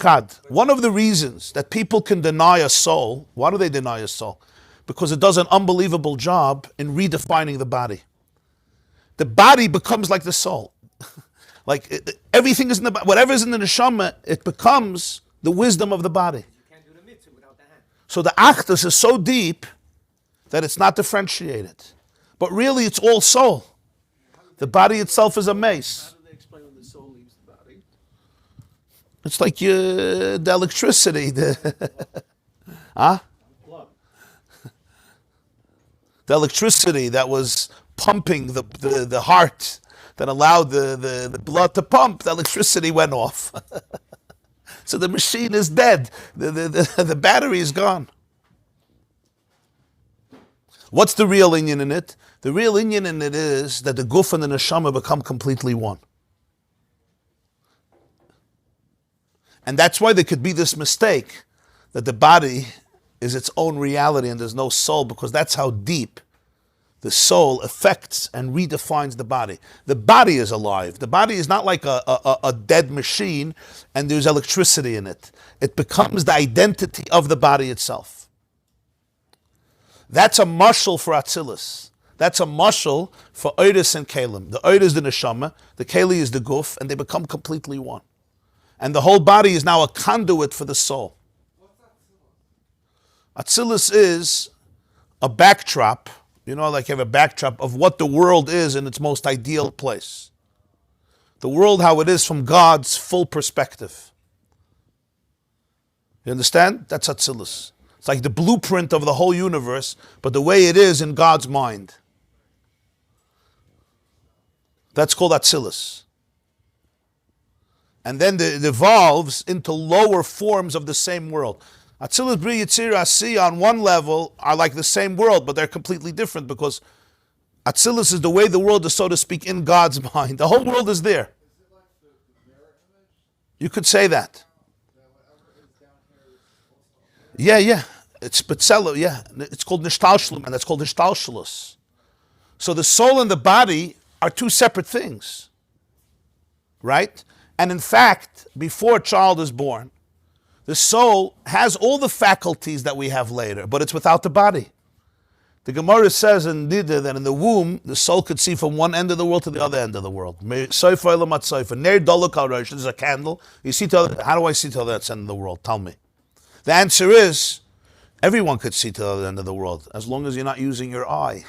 Chad. One of the reasons that people can deny a soul, why do they deny a soul? Because it does an unbelievable job in redefining the body. The body becomes like the soul. Everything is in the body. Whatever is in the neshama, it becomes the wisdom of the body. You can't do the mitzvah without the hand. So the achdus is so deep that it's not differentiated. But really it's all soul. The body itself is a mace. How do they explain when the soul leaves the body? It's like the electricity. The electricity that was pumping the heart, that allowed the blood to pump, the electricity went off. So the machine is dead. The battery is gone. What's the real inyan in it? The real inyan in it is that the guf and the neshama become completely one. And that's why there could be this mistake that the body is its own reality and there's no soul, because that's how deep the soul affects and redefines the body. The body is alive. The body is not like a dead machine and there's electricity in it. It becomes the identity of the body itself. That's a mashal for Atzilus. That's a mashal for Oidus and Kalim. The Oidus is the neshama, the Kali is the guf, and they become completely one. And the whole body is now a conduit for the soul. Atzilus is a backdrop, like you have a backdrop of what the world is in its most ideal place. The world how it is from God's full perspective. You understand? That's Atzilus. It's like the blueprint of the whole universe, but the way it is in God's mind. That's called Atzilus. And then it evolves into lower forms of the same world. Atzilus, Bri, Yitzir, Asi on one level are like the same world, but they're completely different because Atzilus is the way the world is, so to speak, in God's mind. The whole world is there. You could say that. Yeah. It's Betzela, yeah. It's called Nishtalshlum, and that's called Nishtalshlus. So the soul and the body are two separate things. Right? And in fact, before a child is born, the soul has all the faculties that we have later, but it's without the body. The Gemara says in Nida that in the womb, the soul could see from one end of the world to the other end of the world. There's a candle. You see how do I see to the other end of the world? Tell me. The answer is, everyone could see to the other end of the world, as long as you're not using your eye.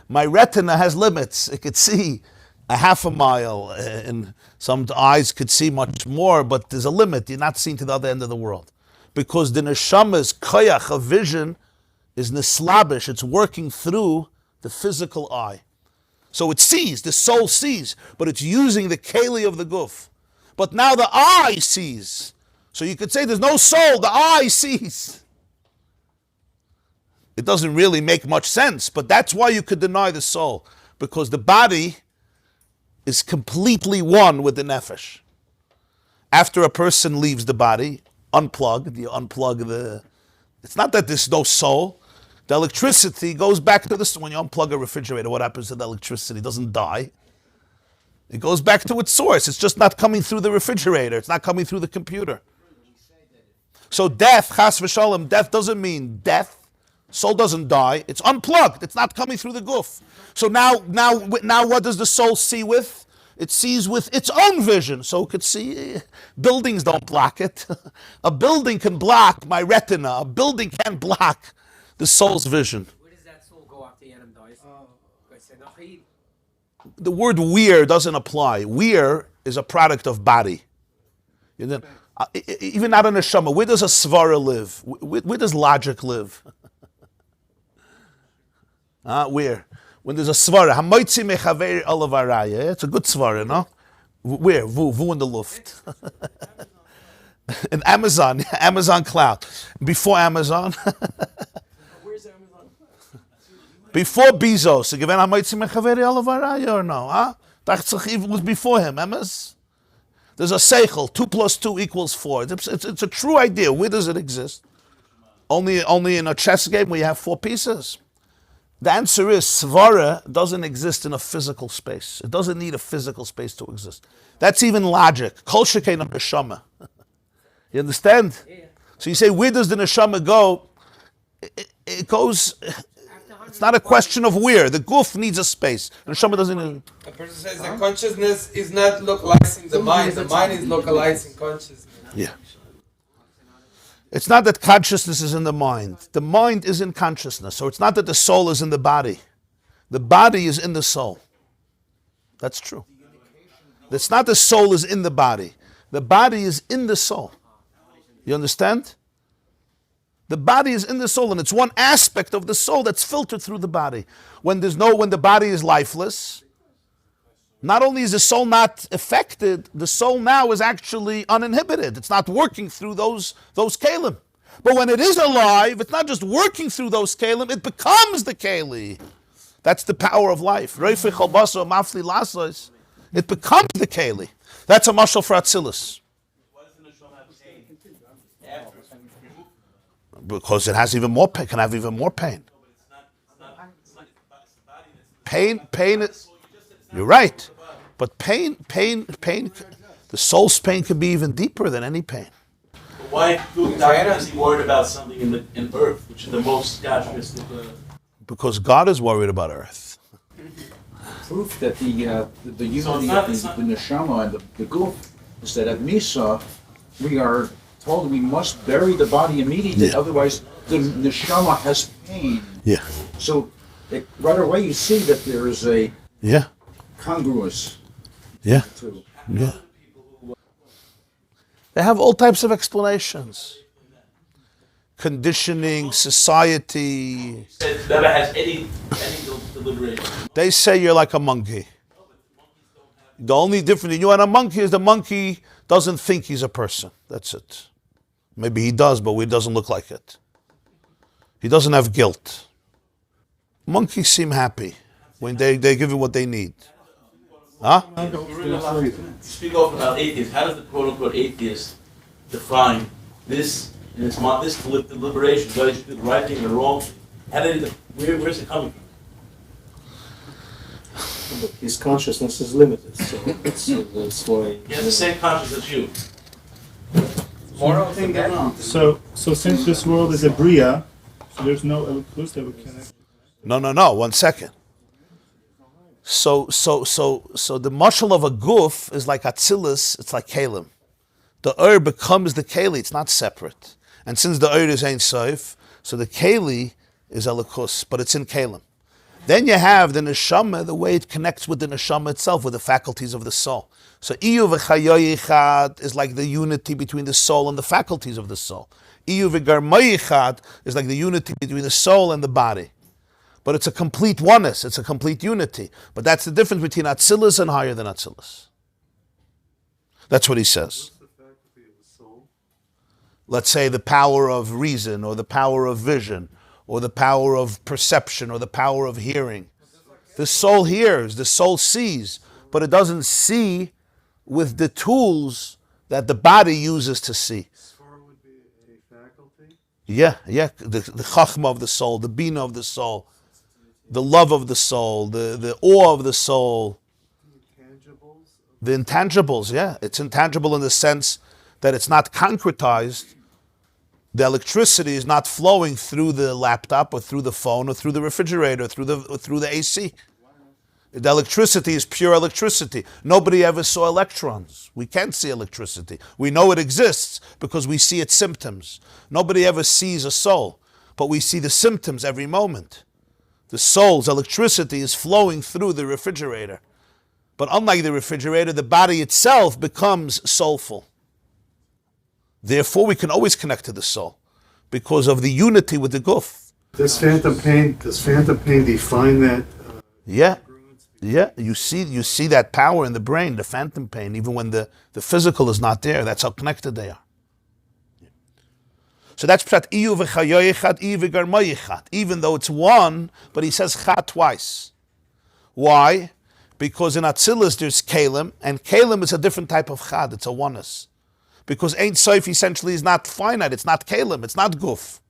My retina has limits. It could see a half a mile, and some eyes could see much more, but there's a limit. You're not seeing to the other end of the world. Because the neshama's koyach of vision is nislabish. It's working through the physical eye. So it sees, the soul sees, but it's using the keli of the guf. But now the eye sees. So you could say there's no soul, the eye sees. It doesn't really make much sense, but that's why you could deny the soul, because the body is completely one with the nefesh. After a person leaves the body, unplugged, you unplug the... It's not that there's no soul. The electricity goes back to this. When you unplug a refrigerator, what happens to the electricity? It doesn't die. It goes back to its source. It's just not coming through the refrigerator. It's not coming through the computer. So death, chas v'shalom, death doesn't mean death. Soul doesn't die. It's unplugged. It's not coming through the guf. So now, what does the soul see with? It sees with its own vision. So it could see, buildings don't block it. A building can block my retina. A building can't block the soul's vision. Where does that soul go after the animal dies? The word weir doesn't apply. Weir is a product of body. Even not a neshama. Where does a svara live? Where does logic live? Where? When there's a svara, hamoitzi mechaver olavaraya. It's a good svara, no? Where? Vu in the luft. In Amazon cloud. Before Amazon. Where's Amazon? Before Bezos. Given hamoitzi mechaver olavaraya or no? It was before him. Emes? There's a seichel. 2 + 2 = 4. It's a true idea. Where does it exist? Only in a chess game where you have 4 pieces. The answer is, svara doesn't exist in a physical space. It doesn't need a physical space to exist. That's even logic. Kol shekein neshama. You understand? Yeah. So you say, where does the neshama go? It goes, it's not a question of where. The guf needs a space. The neshama doesn't need... The person says the consciousness is not localizing the mind is localizing consciousness. Yeah. It's not that consciousness is in the mind. The mind is in consciousness. So it's not that the soul is in the body. The body is in the soul. That's true. It's not the soul is in the body. The body is in the soul. You understand? The body is in the soul, and it's one aspect of the soul that's filtered through the body. When the body is lifeless, not only is the soul not affected, the soul now is actually uninhibited. It's not working through those kalim. But when it is alive, it's not just working through those kalim, it becomes the keli. That's the power of life. It becomes the keli. That's a mashal for Atzilus. Because it has even more pain, can have even more pain. Pain is... You're right. But pain, the soul's pain can be even deeper than any pain. Why is he worried about something in earth, which is the most characteristic? Because God is worried about earth. Proof that the unity of the neshama and the guf is that at Misa, we are told we must bury the body immediately, otherwise the neshama has pain. Yeah. So right away you see that there is a congruous. Yeah. Yeah. They have all types of explanations. Conditioning, society. It never has any deliberation. They say you're like a monkey. The only difference in you and a monkey is the monkey doesn't think he's a person. That's it. Maybe he does, but he doesn't look like it. He doesn't have guilt. Monkeys seem happy when they give you what they need. Huh? You speak often about atheists. How does the quote-unquote atheist define this and this deliberation, whether you do the right thing or the wrong thing? Where's it coming from? But his consciousness is limited, so that's why. He has the same consciousness as you. Moral thing that So since this world is a bria, so there's no elukus that would connect. No. 1 second. So the mashal of a guf is like atzilus. It's like kalim. The becomes the keli. It's not separate. And since the is Ein Sof, so the keli is elukus, but it's in kalim. Then you have the neshama, the way it connects with the neshama itself, with the faculties of the soul. So Iyu v'chayoyichad is like the unity between the soul and the faculties of the soul. Iyu v'garmoyichad is like the unity between the soul and the body. But it's a complete oneness, it's a complete unity. But that's the difference between Atzilus and higher than Atzilus. That's what he says. Let's say the power of reason, or the power of vision, or the power of perception, or the power of hearing. The soul hears, the soul sees, but it doesn't see with the tools that the body uses to see. Svar would be a faculty. Yeah, the chachma of the soul, the bina of the soul, the love of the soul, the awe of the soul. The intangibles, yeah. It's intangible in the sense that it's not concretized. The electricity is not flowing through the laptop or through the phone or through the refrigerator or through the AC. The electricity is pure electricity. Nobody ever saw electrons. We can't see electricity. We know it exists because we see its symptoms. Nobody ever sees a soul, but we see the symptoms every moment. The soul's electricity is flowing through the refrigerator. But unlike the refrigerator, the body itself becomes soulful. Therefore, we can always connect to the soul because of the unity with the guf. Does phantom pain define that? Yeah, you see that power in the brain, the phantom pain, even when the physical is not there. That's how connected they are. So that's pshat iyu v'chayoyichat, iyu v'garmoyichat. Even though it's one, but he says chat twice. Why? Because in Atzilus there's kalim, and kalim is a different type of chad. It's a oneness. Because Ein Sof essentially is not finite. It's not kalim. It's not guf.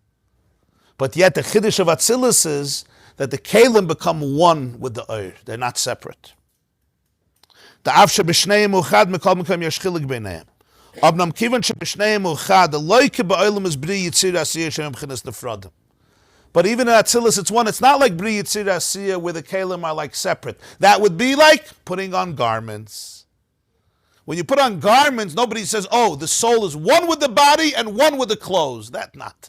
But yet the chiddush of Atzilus is that the kalim become one with the oir. They're not separate. The avshe b'shneim uchad mekol mekom yesh chilik b'neihem. Abnam kivan she b'shneim uchad the loike ba'olam is bri yitzir asiyah shem b'chinas nefradim. But even in Atzilus, it's one. It's not like bri yitzir asiyah where the kalim are like separate. That would be like putting on garments. When you put on garments, nobody says, oh, the soul is one with the body and one with the clothes. That's not.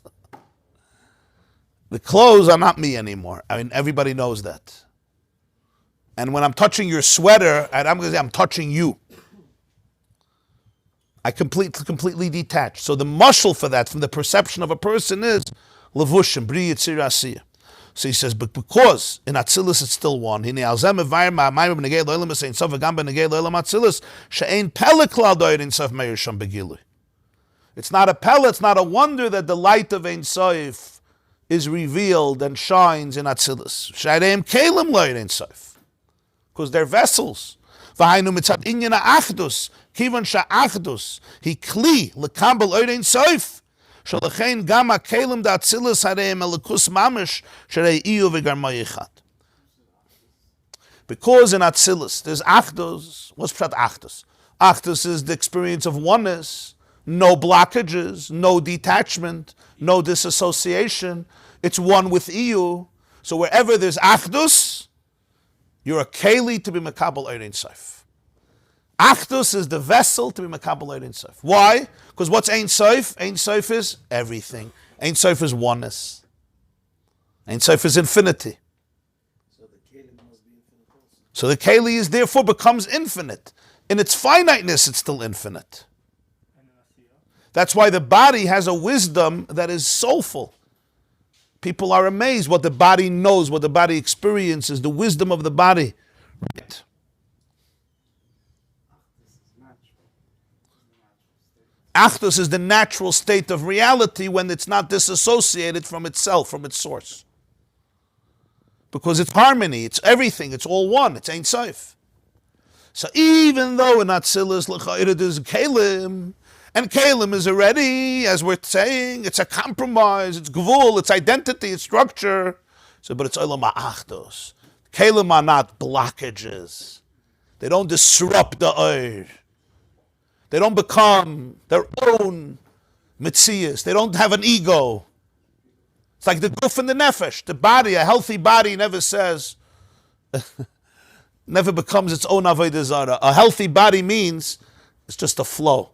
The clothes are not me anymore. I mean, everybody knows that. And when I'm touching your sweater, and I'm going to say, I'm touching you. I completely detached. So the muscle for that, from the perception of a person is, levushim, bri yitzir asiyah. So he says, but because in Atzilus it's still one, it's not a pella, it's not a wonder that the light of Ein Sof is revealed and shines in Atzilus. Because they're vessels. He kli lekambel oid Ein Sof. Shalachin gama kalim da Atzilus hareim elikus mamish sharei iyu v'garmoyichat. Because in Atzilus there's achdus. What's pshat achdus? Achdus is the experience of oneness, no blockages, no detachment, no disassociation. It's one with iyu. So wherever there's achdus, you're a keli to be makabel Ein Sof. Achdus is the vessel to be makabel Ein Sof. Why? Because what's Ein Sof? Ein Sof is everything. Ein Sof is oneness. Ein Sof is infinity. So the keli is therefore becomes infinite. In its finiteness, it's still infinite. That's why the body has a wisdom that is soulful. People are amazed what the body knows, what the body experiences, the wisdom of the body. Right. Achdus is the natural state of reality when it's not disassociated from itself, from its source. Because it's harmony, it's everything, it's all one, it's Ein Sof. So even though in Atzilus l'chayra there's kalim, and kalim is already, as we're saying, it's a compromise, it's gvul, it's identity, it's structure. So, but it's olam ha'achdus. Kalim are not blockages. They don't disrupt the oir. They don't become their own mitzias. They don't have an ego. It's like the guf and the nefesh. The body, a healthy body never says, never becomes its own avodah zarah. A healthy body means it's just a flow.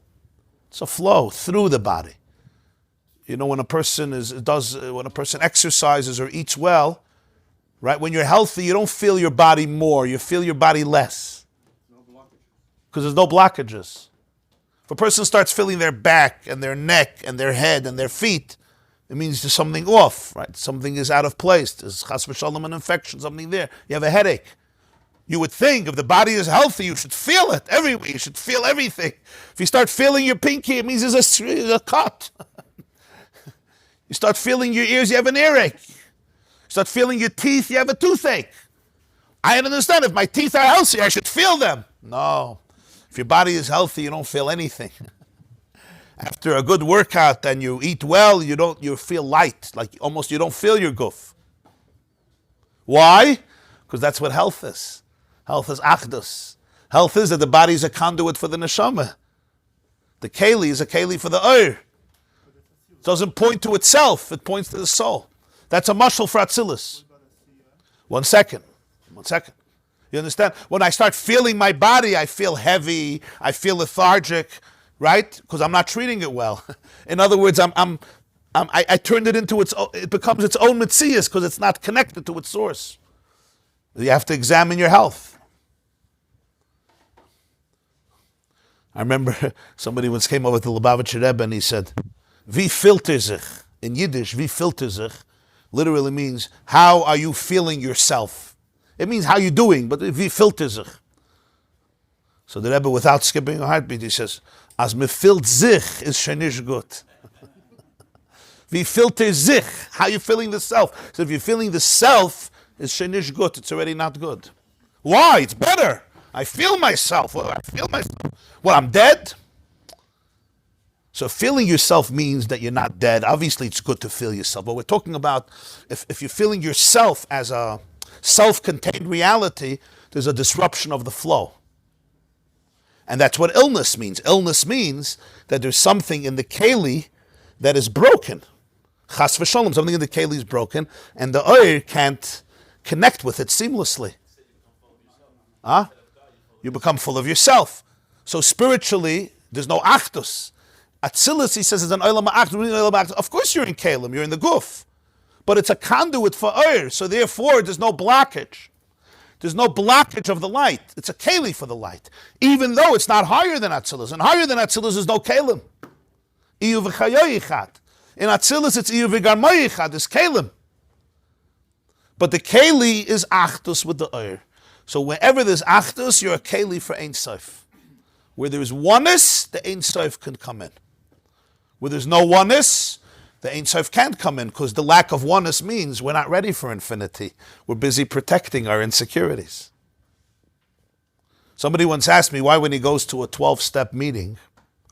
It's a flow through the body. You know, when a person exercises or eats well, right? When you're healthy, you don't feel your body more. You feel your body less. Because there's no blockages. If a person starts feeling their back and their neck and their head and their feet, it means there's something off, right? Something is out of place. There's chas v'shalom, an infection, something there. You have a headache. You would think if the body is healthy, you should feel it everywhere. You should feel everything. If you start feeling your pinky, it means there's a cut. You start feeling your ears, you have an earache. You start feeling your teeth, you have a toothache. I understand if my teeth are healthy, I should feel them. No. If your body is healthy, you don't feel anything. After a good workout and you eat well, you feel light, like almost you don't feel your guf. Why? Because that's what health is. Health is achdus. Health is that the body is a conduit for the neshama. The keli is a keli for the oir. It doesn't point to itself, it points to the soul. That's a mashal for Atzilus. One second. You understand? When I start feeling my body, I feel heavy, I feel lethargic, right? Because I'm not treating it well. In other words, I turned it into it becomes its own mitzias because it's not connected to its source. You have to examine your health. I remember somebody once came over to Lubavitcher Rebbe and he said, "Wie fühlt sich?" In Yiddish, "Wie fühlt sich?" literally means, how are you feeling yourself? It means how you doing, but "Wie fühlt sich?" So the Rebbe, without skipping a heartbeat, he says, "As me fühlt sich is shenish gut." Wie fühlt sich? How you feeling the self? So if you're feeling the self, is shenish gut, it's already not good. Why? It's better. I feel myself. Well, I'm dead? So feeling yourself means that you're not dead. Obviously, it's good to feel yourself. But we're talking about if you're feeling yourself as a self-contained reality, there's a disruption of the flow. And that's what illness means. Illness means that there's something in the keli that is broken. Chas v'sholom, something in the keli is broken, and the oir can't connect with it seamlessly. Huh? You become full of yourself. So spiritually, there's no achdus. Atzilus, he says, is an olam ha'achdus. Of course you're in kalim, you're in the guf. But it's a conduit for oir, so therefore there's no blockage. There's no blockage of the light. It's a keli for the light. Even though it's not higher than Atzilus. And higher than Atzilus is no kalim. Iyu v'chayoyichat. In Atzilus it's iyu v'garmoyichat, it's kalim. But the keli is achdus with the oir. So wherever there's achdus, you're a keli for Ein Sof. Where there is oneness, the Ein Sof can come in. Where there's no oneness, the Ein Sof can't come in, because the lack of oneness means we're not ready for infinity. We're busy protecting our insecurities. Somebody once asked me why when he goes to a 12-step meeting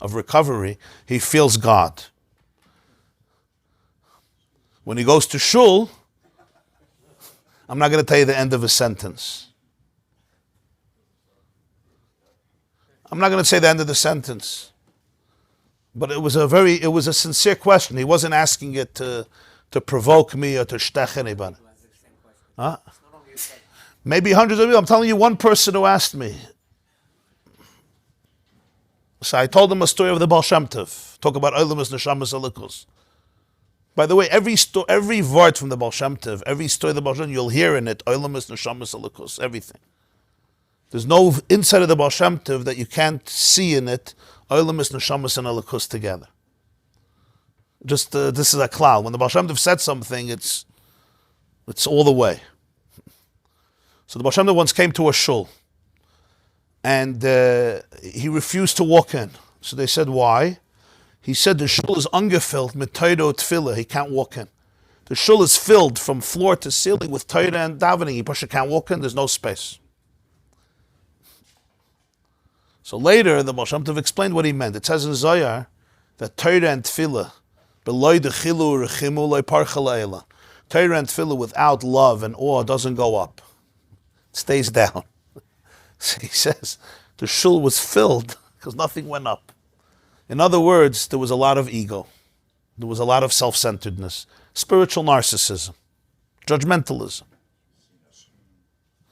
of recovery, he feels God. When he goes to shul, I'm not going to tell you the end of a sentence. I'm not going to say the end of the sentence. But it was a sincere question. He wasn't asking it to provoke me or to shtech anybody. Huh? Maybe hundreds of people. I'm telling you one person who asked me. So I told him a story of the Baal Shem Tov. Talk about Olamas Neshamas Alikus. By the way, every word from the Baal Shem Tov, every story of the Baal Shem Tov, you'll hear in it Olamas Neshamas Alikus, everything. There's no inside of the Baal Shem Tov that you can't see in it Olamas Neshamas and Alikus together. Just this is a klal. When the Baal Shem Tov said something, it's all the way. So the Baal Shem Tov once came to a shul, and he refused to walk in. So they said, why? He said the shul is ungefilled mit Torah tefillah. He can't walk in. The shul is filled from floor to ceiling with Torah and davening. He can't walk in. There's no space. So later, the Baal Shem Tov explained what he meant. It says in Zohar that Torah and tefillah, beloy dechilu rechimu loy parcha le'ela. Torah and tefillah without love and awe doesn't go up. stays down. So he says the shul was filled because nothing went up. In other words, there was a lot of ego. There was a lot of self-centeredness, spiritual narcissism, judgmentalism.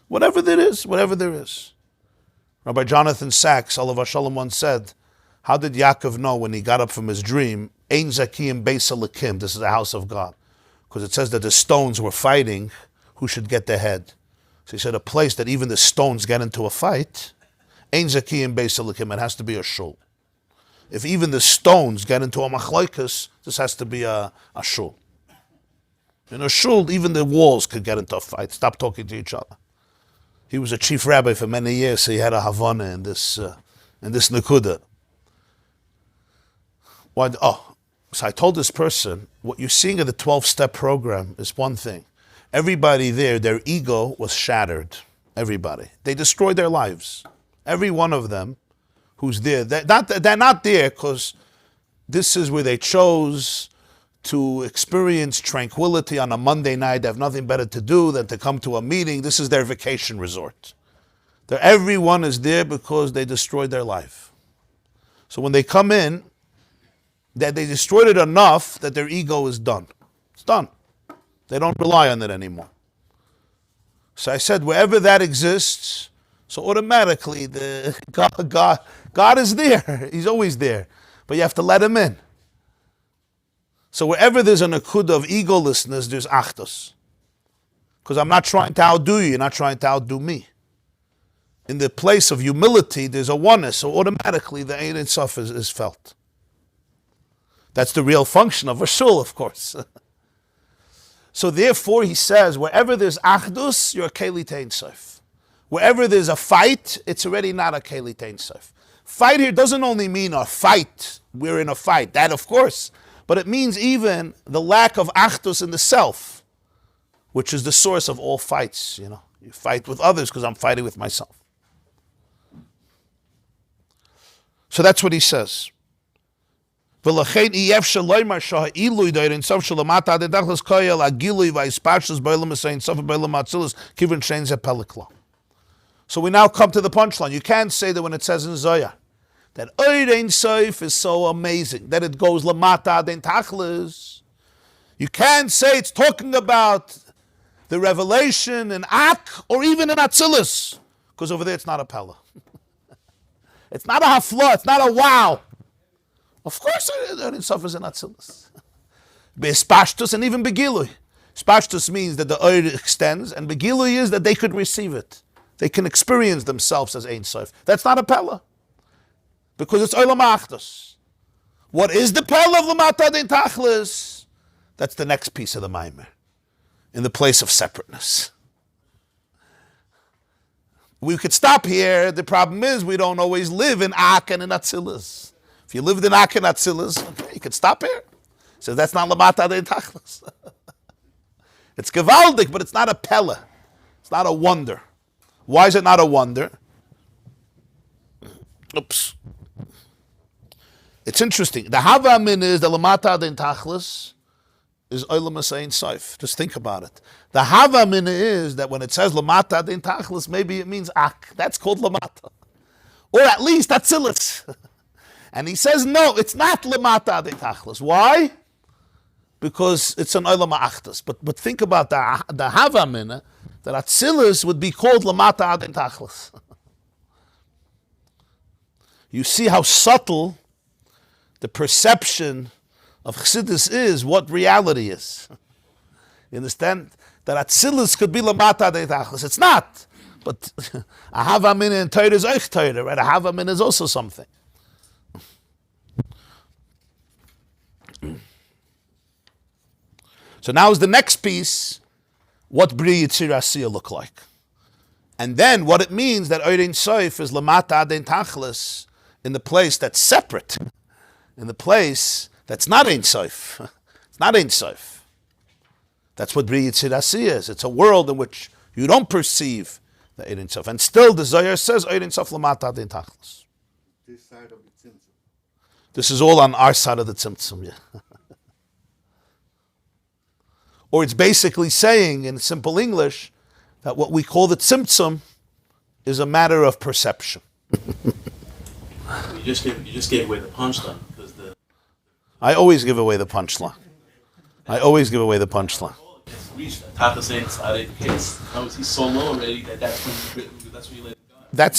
Whatever there is. Rabbi Jonathan Sachs, Alav Shalom, once said, how did Yaakov know when he got up from his dream, Ein Zakim Beis Elikim, this is the house of God? Because it says that the stones were fighting who should get the head. So he said, a place that even the stones get into a fight, Ein Zakim Beis Elikim, it has to be a shul. If even the stones get into a machlokes, this has to be a shul. In a shul, even the walls could get into a fight, stop talking to each other. He was a chief rabbi for many years, so he had a Havana in this Nakuda. So I told this person, what you're seeing in the 12-step program is one thing. Everybody there, their ego was shattered. Everybody. They destroyed their lives. Every one of them who's there. They're not there because this is where they chose to experience tranquility on a Monday night. They have nothing better to do than to come to a meeting. This is their vacation resort. Everyone is there because they destroyed their life. So when they come in, that they destroyed it enough that their ego is done. It's done. They don't rely on it anymore. So I said, wherever that exists, so automatically God is there. He's always there. But you have to let him in. So wherever there's an akudah of egolessness, there's achdus. Because I'm not trying to outdo you, you're not trying to outdo me. In the place of humility, there's a oneness, so automatically the Ein Sof is felt. That's the real function of a shul, of course. So therefore, he says, wherever there's achdus, you're a keli tein sof. Wherever there's a fight, it's already not a keli tein sof. Fight here doesn't only mean a fight. We're in a fight, that of course. But it means even the lack of achdus in the self, which is the source of all fights. You fight with others because I'm fighting with myself. So that's what he says. So we now come to the punchline. You can't say that when it says in Zohar that Ein Sof is so amazing, that it goes lamata den tachlis. You can't say it's talking about the revelation in Ak or even in Atzilus, because over there it's not a pella. It's not a hafla, it's not a wow. Of course Ein Sof is in Atzilus. Be'espashtus and even begilui. Spashtus means that the oir extends, and begilui is that they could receive it. They can experience themselves as Ein Sof. That's not a pella. Because it's Olam Achdus. What is the Pella of Lamata Den Tachlis? That's the next piece of the Maamar. In the place of separateness. We could stop here. The problem is we don't always live in Ak and in Atzilus. If you lived in Ak and Atzilus, okay, you could stop here. So that's not Lamata Den Tachlis. It's gewaldig, but it's not a Pella. It's not a wonder. Why is it not a wonder? Oops. It's interesting. The Hava Min is the Lamata Den Tachlis is Olam Ein Sof. Just think about it. The Hava Min is that when it says Lamata Den Tachlis, maybe it means Ak. That's called Lamata. Or at least Atzilus. And he says, no, it's not Lamata Den Tachlis. Why? Because it's an Olam Achdus. But think about the Hava Min, that Atzilus would be called Lamata Den Tachlis. You see how subtle the perception of Chassidus is, what reality is. You understand? That Atzilus could be Lamata De Tachlis. It's not. But a Hava Min in Torah is Eich Torah, right? A Hava Min is also something. So now is the next piece, what Bri Yitzir Asiyah look like. And then what it means that Ein Sof is Lamata Den Tachlis in the place that's separate. In the place that's not Ein Sof. It's not Ein Sof. That's what Bri Yitzir Asiyah is. It's a world in which you don't perceive the Ein Sof. And still the Zohar says Ein Sof Lamata Den Tachlis. This side of the Tzimtzum. This is all on our side of the Tzimtzum, yeah. Or it's basically saying in simple English that what we call the tzimtzum is a matter of perception. You just gave away the punchline because I always give away the punchline. Tata saying it's not the case. How is he so low already that's when you let it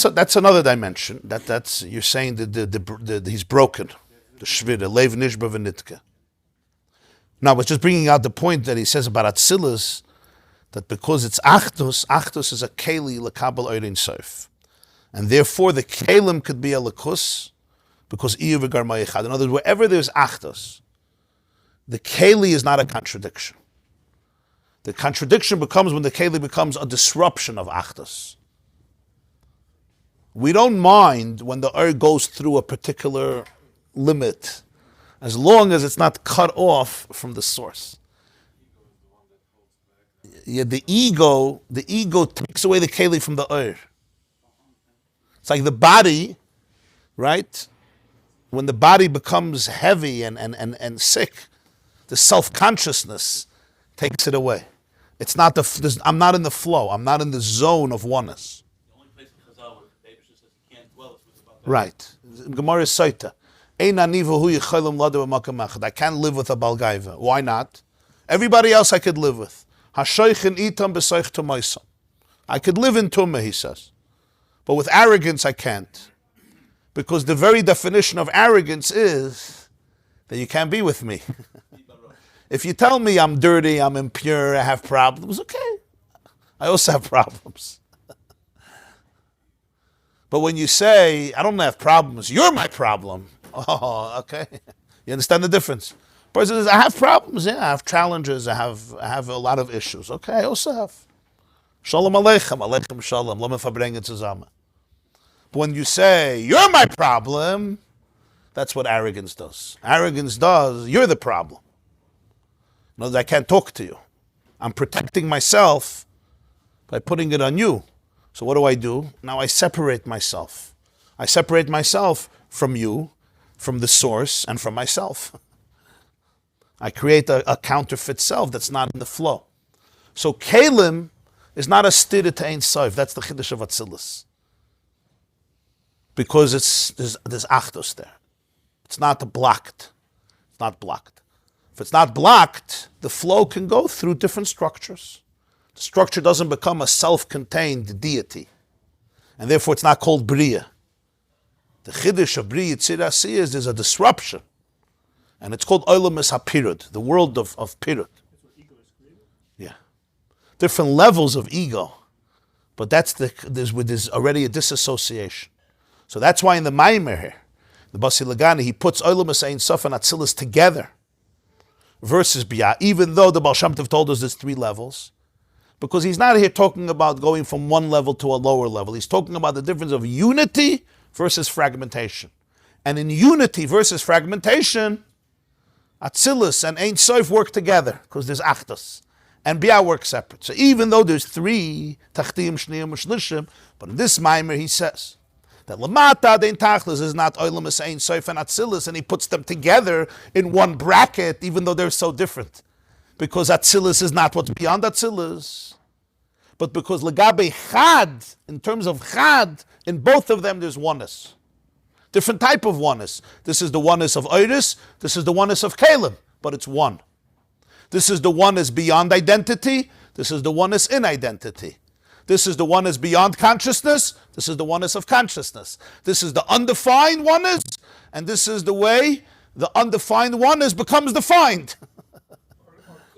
go? That's another dimension. That's you're saying that he's broken. The shvira, leiv nishba v'nitka. Now, but just bringing out the point that he says about Atzilus, that because it's Achdus is a keli lekabel oirin sof. And therefore the kelim could be a lekus, because iyu v'garma yichad. In other words, wherever there's Achdus, the keli is not a contradiction. The contradiction becomes when the keli becomes a disruption of Achdus. We don't mind when the goes through a particular limit, as long as it's not cut off from the source. Yeah, the ego takes away the keli from the It's like the body, right? When the body becomes heavy and sick, the self-consciousness takes it away. It's not I'm not in the flow. I'm not in the zone of oneness. The only place in Chazal where the Eibusher says you can't dwell is about that. Right. Gemara is Saita. I can't live with a balgaiva. Why not? Everybody else I could live with. I could live in Tumah, he says. But with arrogance, I can't. Because the very definition of arrogance is that you can't be with me. If you tell me I'm dirty, I'm impure, I have problems, okay. I also have problems. But when you say, I don't have problems, you're my problem. Oh, okay. You understand the difference? Person says, I have problems, yeah, I have challenges, I have a lot of issues. Okay, I also have. Shalom aleichem, aleichem shalom, lo mefabrengen zusammen. But when you say, you're my problem, that's what arrogance does. Arrogance does, you're the problem. In other words, I can't talk to you. I'm protecting myself by putting it on you. So what do? Now I separate myself. I separate myself from you, from the source, and from myself. I create a counterfeit self that's not in the flow. So Kalim is not a stira to Ein Sof. That's the Chiddush of Atzilus. Because there's Achdus there. It's not blocked. It's not blocked. If it's not blocked, the flow can go through different structures. The structure doesn't become a self-contained deity. And therefore it's not called Bria. The Chiddush of Bria Yitzir Asiyah is there's a disruption. And it's called Olam Es HaPirud, the world of Pirud. Yeah. Different levels of ego. But there's already a disassociation. So that's why in the Maamar here, the Basi Legani, he puts Olam Es Ein Sof and Atzilus together versus Biyah, even though the Baal Shem Tov told us there's 3 levels. Because he's not here talking about going from one level to a lower level. He's talking about the difference of unity versus fragmentation. And in unity versus fragmentation, Atzilus and Ein Sof work together because there's Achdus. And Biyah work separate. So even though there's 3, Tachtim, Shniyim, Shlishim, but in this Maamar he says that Lamata Dein Tachlis is not Olam Es Ein Sof and Atzilus, and he puts them together in one bracket, even though they're so different. Because Atzilus is not what's beyond Atzilus. But because Legabe Chad, in terms of Chad, in both of them there's oneness. Different type of oneness. This is the oneness of Oiris, this is the oneness of Kalim, but it's one. This is the oneness beyond identity, this is the oneness in identity. This is the oneness beyond consciousness, this is the oneness of consciousness. This is the undefined oneness, and this is the way the undefined oneness becomes defined.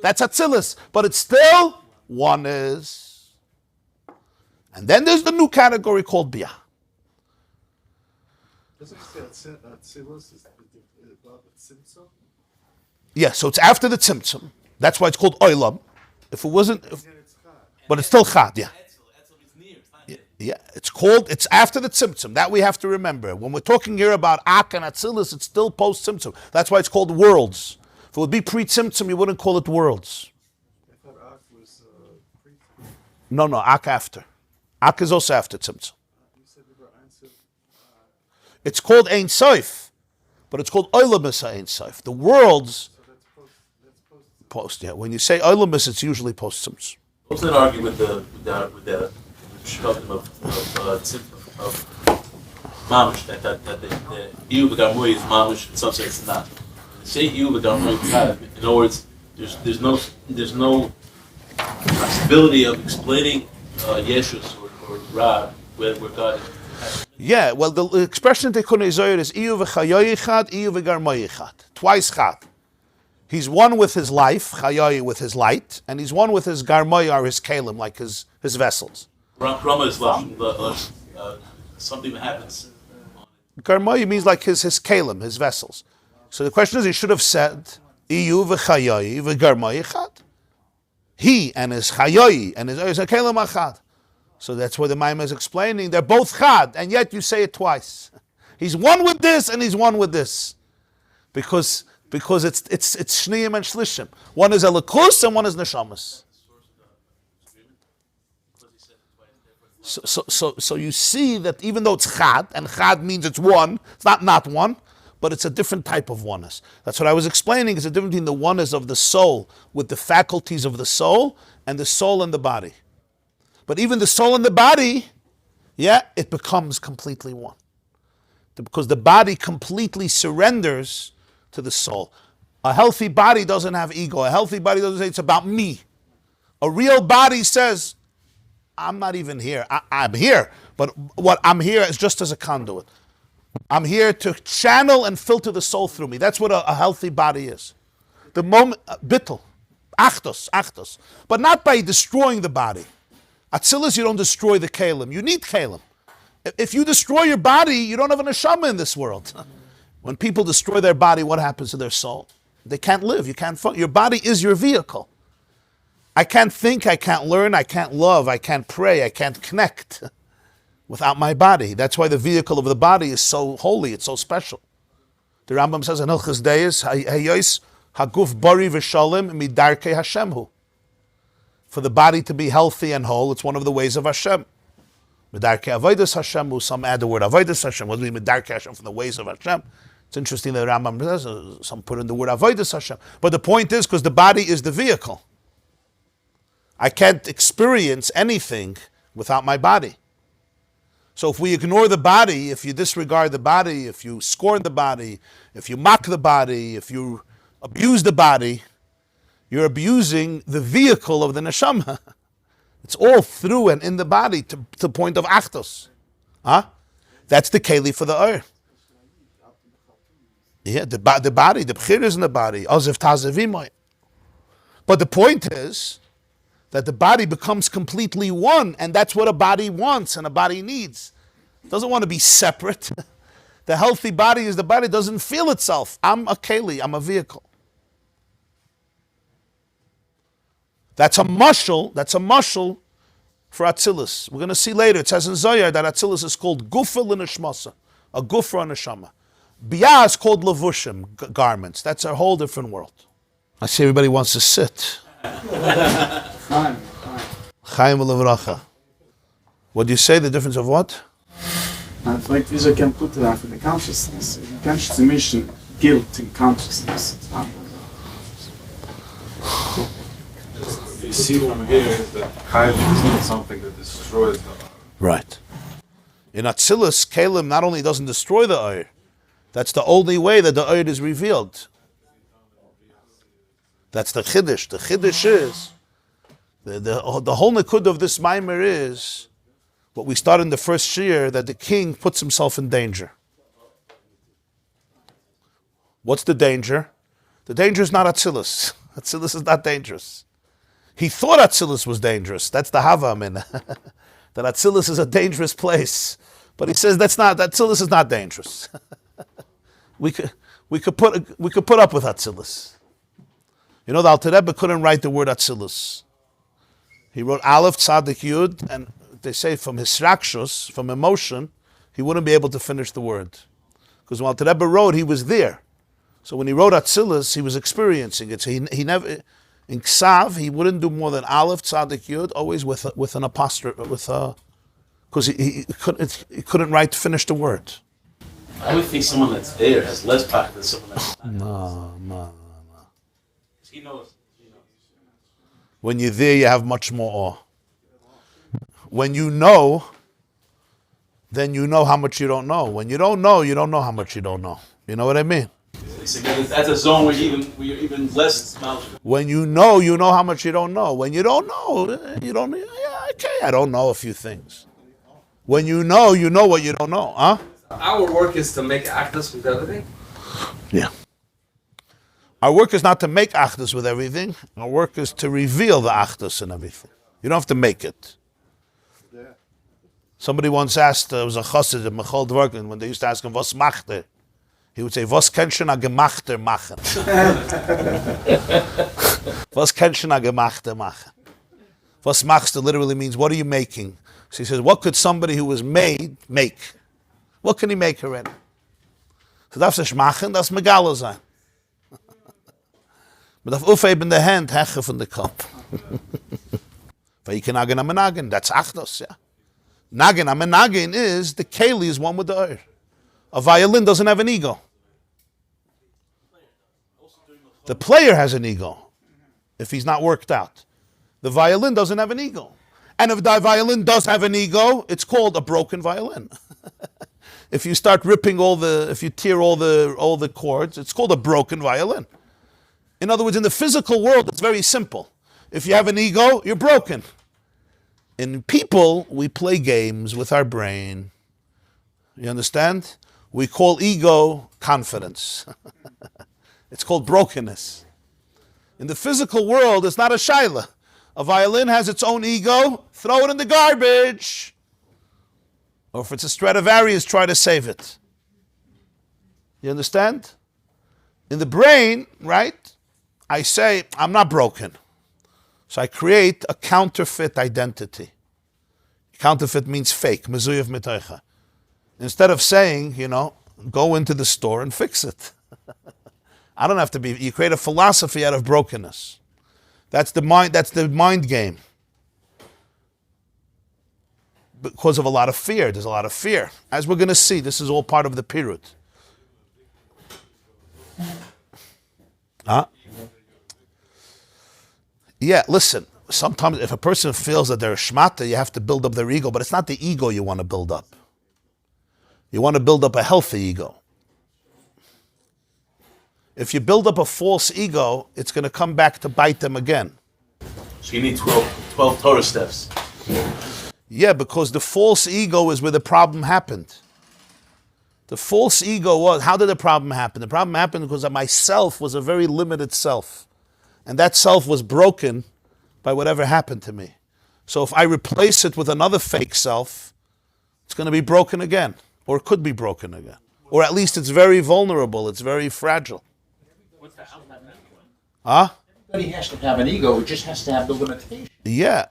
That's Atzilus, but it's still oneness. And then there's the new category called Biyah. Doesn't it say Atzilus is about the Tzimtzum? Yeah, so it's after the Tzimtzum. That's why it's called Olam. If it wasn't, but it's still Chad, yeah. Yeah, it's after the Tzimtzum. That we have to remember. When we're talking here about Ak and Atzilus, it's still post-Tzimtzum. That's why it's called worlds. If it would be pre-Tzimtzum, you wouldn't call it worlds. I thought Ak was pre-Tzimtzum. No, Ak after. Ak is also after Tzimtzum. You said we were Ein Sof. It's called Ein Sof, but it's called Olam Ein Sof. The worlds, So that's post. post, yeah. When you say Olam, it's usually post-Tzimtzum. I was going to argue with the shkotim of Maamar that the Iyu v'Garmui is Maamar, in some sense it's not. Say Iyu v'Garmui Chad. In other words, there's no possibility of explaining Yeshus or Ra where God is. Yeah, well, the expression Tikkun Zohar is Iyu v'Chayoyi Chad, Iyu v'Garmui Chad. Twice Chad. He's one with his life, Chayoyi with his light, and he's one with his Garmui or his Kalim, like his vessels. Rama is something that happens. Garmui means like his Kalim, his vessels. So the question is, he should have said Iyu v'Chayoyi v'Garmui Chad. He and his Chayoyi and his Kalim Achad. So that's what the Maamar is explaining. They're both Chad, and yet you say it twice. He's one with this and he's one with this. Because it's Shniyim and Shlishim. One is Elikus and one is Neshamas. So you see that even though it's Chad, and Chad means it's one, it's not one, but it's a different type of oneness. That's what I was explaining, is the difference between the oneness of the soul with the faculties of the soul and the soul and the body. But even the soul and the body, it becomes completely one. Because the body completely surrenders to the soul. A healthy body doesn't have ego. A healthy body doesn't say it's about me. A real body says, I'm not even here. I'm here, but what I'm here is just as a conduit. I'm here to channel and filter the soul through me. That's what a healthy body is. The moment, bittul, achtos, but not by destroying the body. Atzilus, you don't destroy the kalim. You need kalim. If you destroy your body, you don't have an neshama in this world. When people destroy their body, what happens to their soul? They can't live. You can't function. Your body is your vehicle. I can't think, I can't learn, I can't love, I can't pray, I can't connect without my body. That's why the vehicle of the body is so holy, it's so special. The Rambam says in Hilchos Deis, Hayos haguf bari v'shalom midarkei Hashemhu. For the body to be healthy and whole, it's one of the ways of Hashem. Midarkei avodas Hashemhu, some add the word avodas Hashem. What do we mean midarkei Hashem, from the ways of Hashem? It's interesting that the Rambam says, some put in the word avodas Hashem. But the point is, because the body is the vehicle. I can't experience anything without my body. So if we ignore the body, if you disregard the body, if you scorn the body, if you mock the body, if you abuse the body, you're abusing the vehicle of the neshama. It's all through and in the body to the point of achtos. That's the keli for the earth. Yeah, the body, the bchir is in the body. But the point is that the body becomes completely one, and that's what a body wants and a body needs. It doesn't want to be separate. The healthy body is the body doesn't feel itself. I'm a keli, I'm a vehicle. That's a mashal for Atzilus. We're going to see later, it says in Zohar that Atzilus is called gufa l'nishmasa, a gufra and a neshama. Biyah is called levushim, garments. That's a whole different world. I see everybody wants to sit. Chaim v'levracha. What do you say, the difference of what? It's like wieso can put it after the consciousness. You can't mission guilt in consciousness. You see from here that Chaim is not something that destroys the earth. Right. In Atzilus, Kalim not only doesn't destroy the earth, that's the only way that the earth is revealed. That's the Chiddush. The Chiddush is, the whole Nakud of this Maamar is, what we started in the first shir, that the king puts himself in danger. What's the danger? The danger is not Atzilus. Atzilus is not dangerous. He thought Atzilus was dangerous. That's the Havamin. That Atzilus is a dangerous place. But he says Atzilus is not dangerous. we could put up with Atzilus. You know, the Alter Rebbe couldn't write the word Atzilus. He wrote Aleph, Tzadik, Yud, and they say from hisrakshus, from emotion, he wouldn't be able to finish the word. Because when Alter Rebbe wrote, he was there. So when he wrote Atzilus, he was experiencing it. So he never, in Ksav, he wouldn't do more than Aleph, Tzadik, Yud, always with an apostrophe, because he couldn't finish the word. I would think someone that's there has less power than someone that's not. No. He knows. When you're there, you have much more awe. When you know, then you know how much you don't know. When you don't know how much you don't know. You know what I mean? That's a zone where you're even less knowledgeable. When you know how much you don't know. When you don't know, you don't. Yeah, okay, I don't know a few things. When you know what you don't know, huh? Our work is to make achdus with everything. Yeah. Our work is not to make achdus with everything. Our work is to reveal the achdus in everything. You don't have to make it. Somebody once asked, it was a chassid, Michal Dvorkin, when they used to ask him, "Was macht er?" He would say, "Was kennst du a gemachter machen?" Was kennst du a gemachter machen? Was machst du literally means, what are you making? So he says, what could somebody who was made make? What can he make already? So darfst du machen, das megalo sein. Man darf aufheben the hand, heche von der Kopf. Weil you can nagen am nagen, that's achdos, yeah. Nagen am nagen is, the keli is one with the oir. A violin doesn't have an ego. The player has an ego, if he's not worked out. The violin doesn't have an ego. And if the violin does have an ego, it's called a broken violin. If you start ripping if you tear all the chords, it's called a broken violin. In other words, in the physical world, it's very simple. If you have an ego, you're broken. In people, we play games with our brain. You understand? We call ego confidence. It's called brokenness. In the physical world, it's not a shaila. A violin has its own ego, throw it in the garbage. Or if it's a Stradivarius, try to save it. You understand? In the brain, right, I say, I'm not broken. So I create a counterfeit identity. Counterfeit means fake, mezuyev mitoicha. Instead of saying, go into the store and fix it. I don't have to be, you create a philosophy out of brokenness. That's the mind game. Because of a lot of fear. There's a lot of fear. As we're going to see, this is all part of the pirut. Huh? Yeah, listen. Sometimes if a person feels that they're a shmata, you have to build up their ego, but it's not the ego you want to build up. You want to build up a healthy ego. If you build up a false ego, it's going to come back to bite them again. So you need 12 Torah steps. Yeah, because the false ego is where the problem happened. The false ego was, how did the problem happen? The problem happened because my self was a very limited self. And that self was broken by whatever happened to me. So if I replace it with another fake self, it's going to be broken again. Or it could be broken again. Or at least it's very vulnerable, it's very fragile. Huh? Everybody has to have an ego, it just has to have the limitation. Yeah.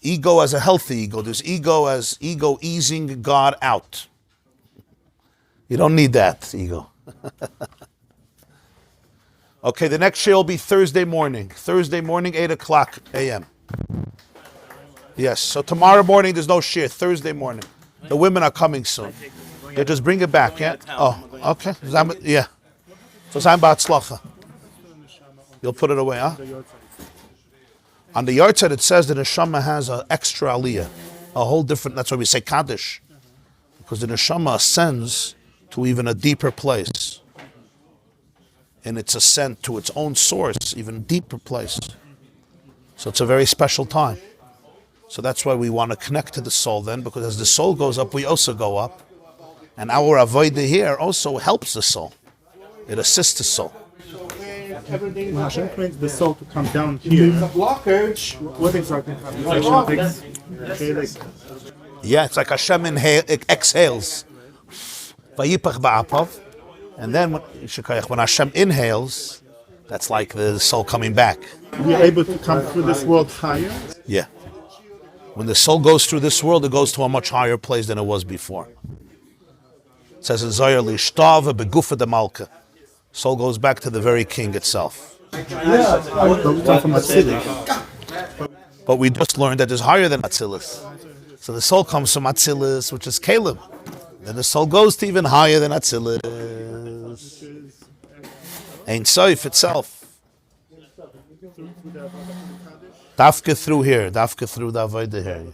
Ego as a healthy ego. There's ego as ego easing God out. You don't need that ego. Okay, the next share will be Thursday morning. Thursday morning, 8 o'clock a.m. Yes, so tomorrow morning there's no share. Thursday morning. The women are coming soon. Yeah, just bring it back, yeah? Oh, okay. Yeah. So Zayin Ba'atzlacha. You'll put it away, huh? On the yard side, it says that the neshama has an extra aliyah, a whole different, that's why we say Kaddish, because the neshama ascends to even a deeper place. In its ascent to its own source, even deeper place. So it's a very special time. So that's why we want to connect to the soul then, because as the soul goes up, we also go up. And our avodah here also helps the soul. It assists the soul. When Hashem creates the soul to come down here, what exactly happens? Yeah, it's like Hashem exhales. Vayipach ba'apav. And then when Hashem inhales, that's like the soul coming back. We are able to come through this world higher? Yeah. When the soul goes through this world, it goes to a much higher place than it was before. It says in Zohar, Lishtava begufa de malka. Soul goes back to the very king itself. But we just learned that it's higher than Atzilus. So the soul comes from Atzilus, which is Caleb. Then the soul goes to even higher than Atzilus. Ein Sof itself. Dafka through here, dafka through the avodah here.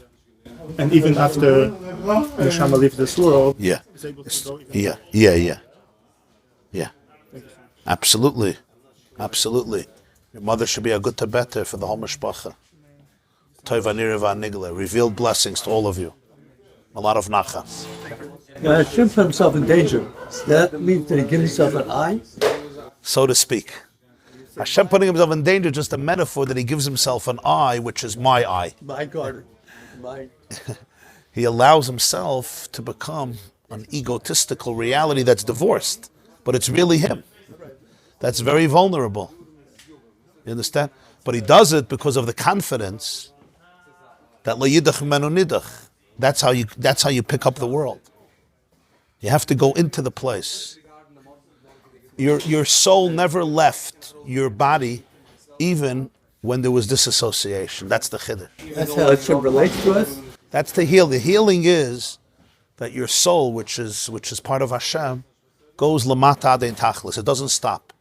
And even after neshama leaves this world, Yeah. it's able to go even Yeah. Absolutely. Your mother should be a good better for the whole mishpacha. Toivanir v'anigla. Revealed blessings to all of you. A lot of nachas. Now, Hashem put himself in danger. That means that he gives himself an eye? So to speak. Hashem putting himself in danger, just a metaphor that he gives himself an eye, which is my eye. My garden. My... He allows himself to become an egotistical reality that's divorced, but it's really him. That's very vulnerable. You understand? But he does it because of the confidence that lo yidach menu nidach. That's how you pick up the world. You have to go into the place. Your soul never left your body, even when there was disassociation. That's the chiddush. That's how it should relate to us? That's the healing. The healing is that your soul, which is part of Hashem, goes lamata adein tachlis. It doesn't stop.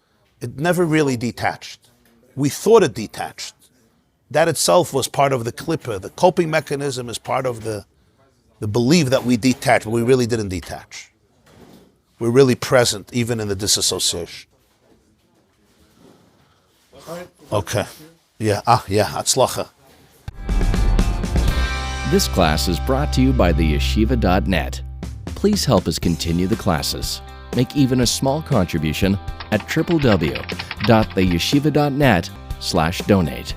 It never really detached. We thought it detached. That itself was part of the klippa. The coping mechanism is part of the belief that we detach, but we really didn't detach. We're really present, even in the disassociation. Okay. Yeah, atzlacha. This class is brought to you by theyeshiva.net. Please help us continue the classes. Make even a small contribution at www.theyeshiva.net/donate.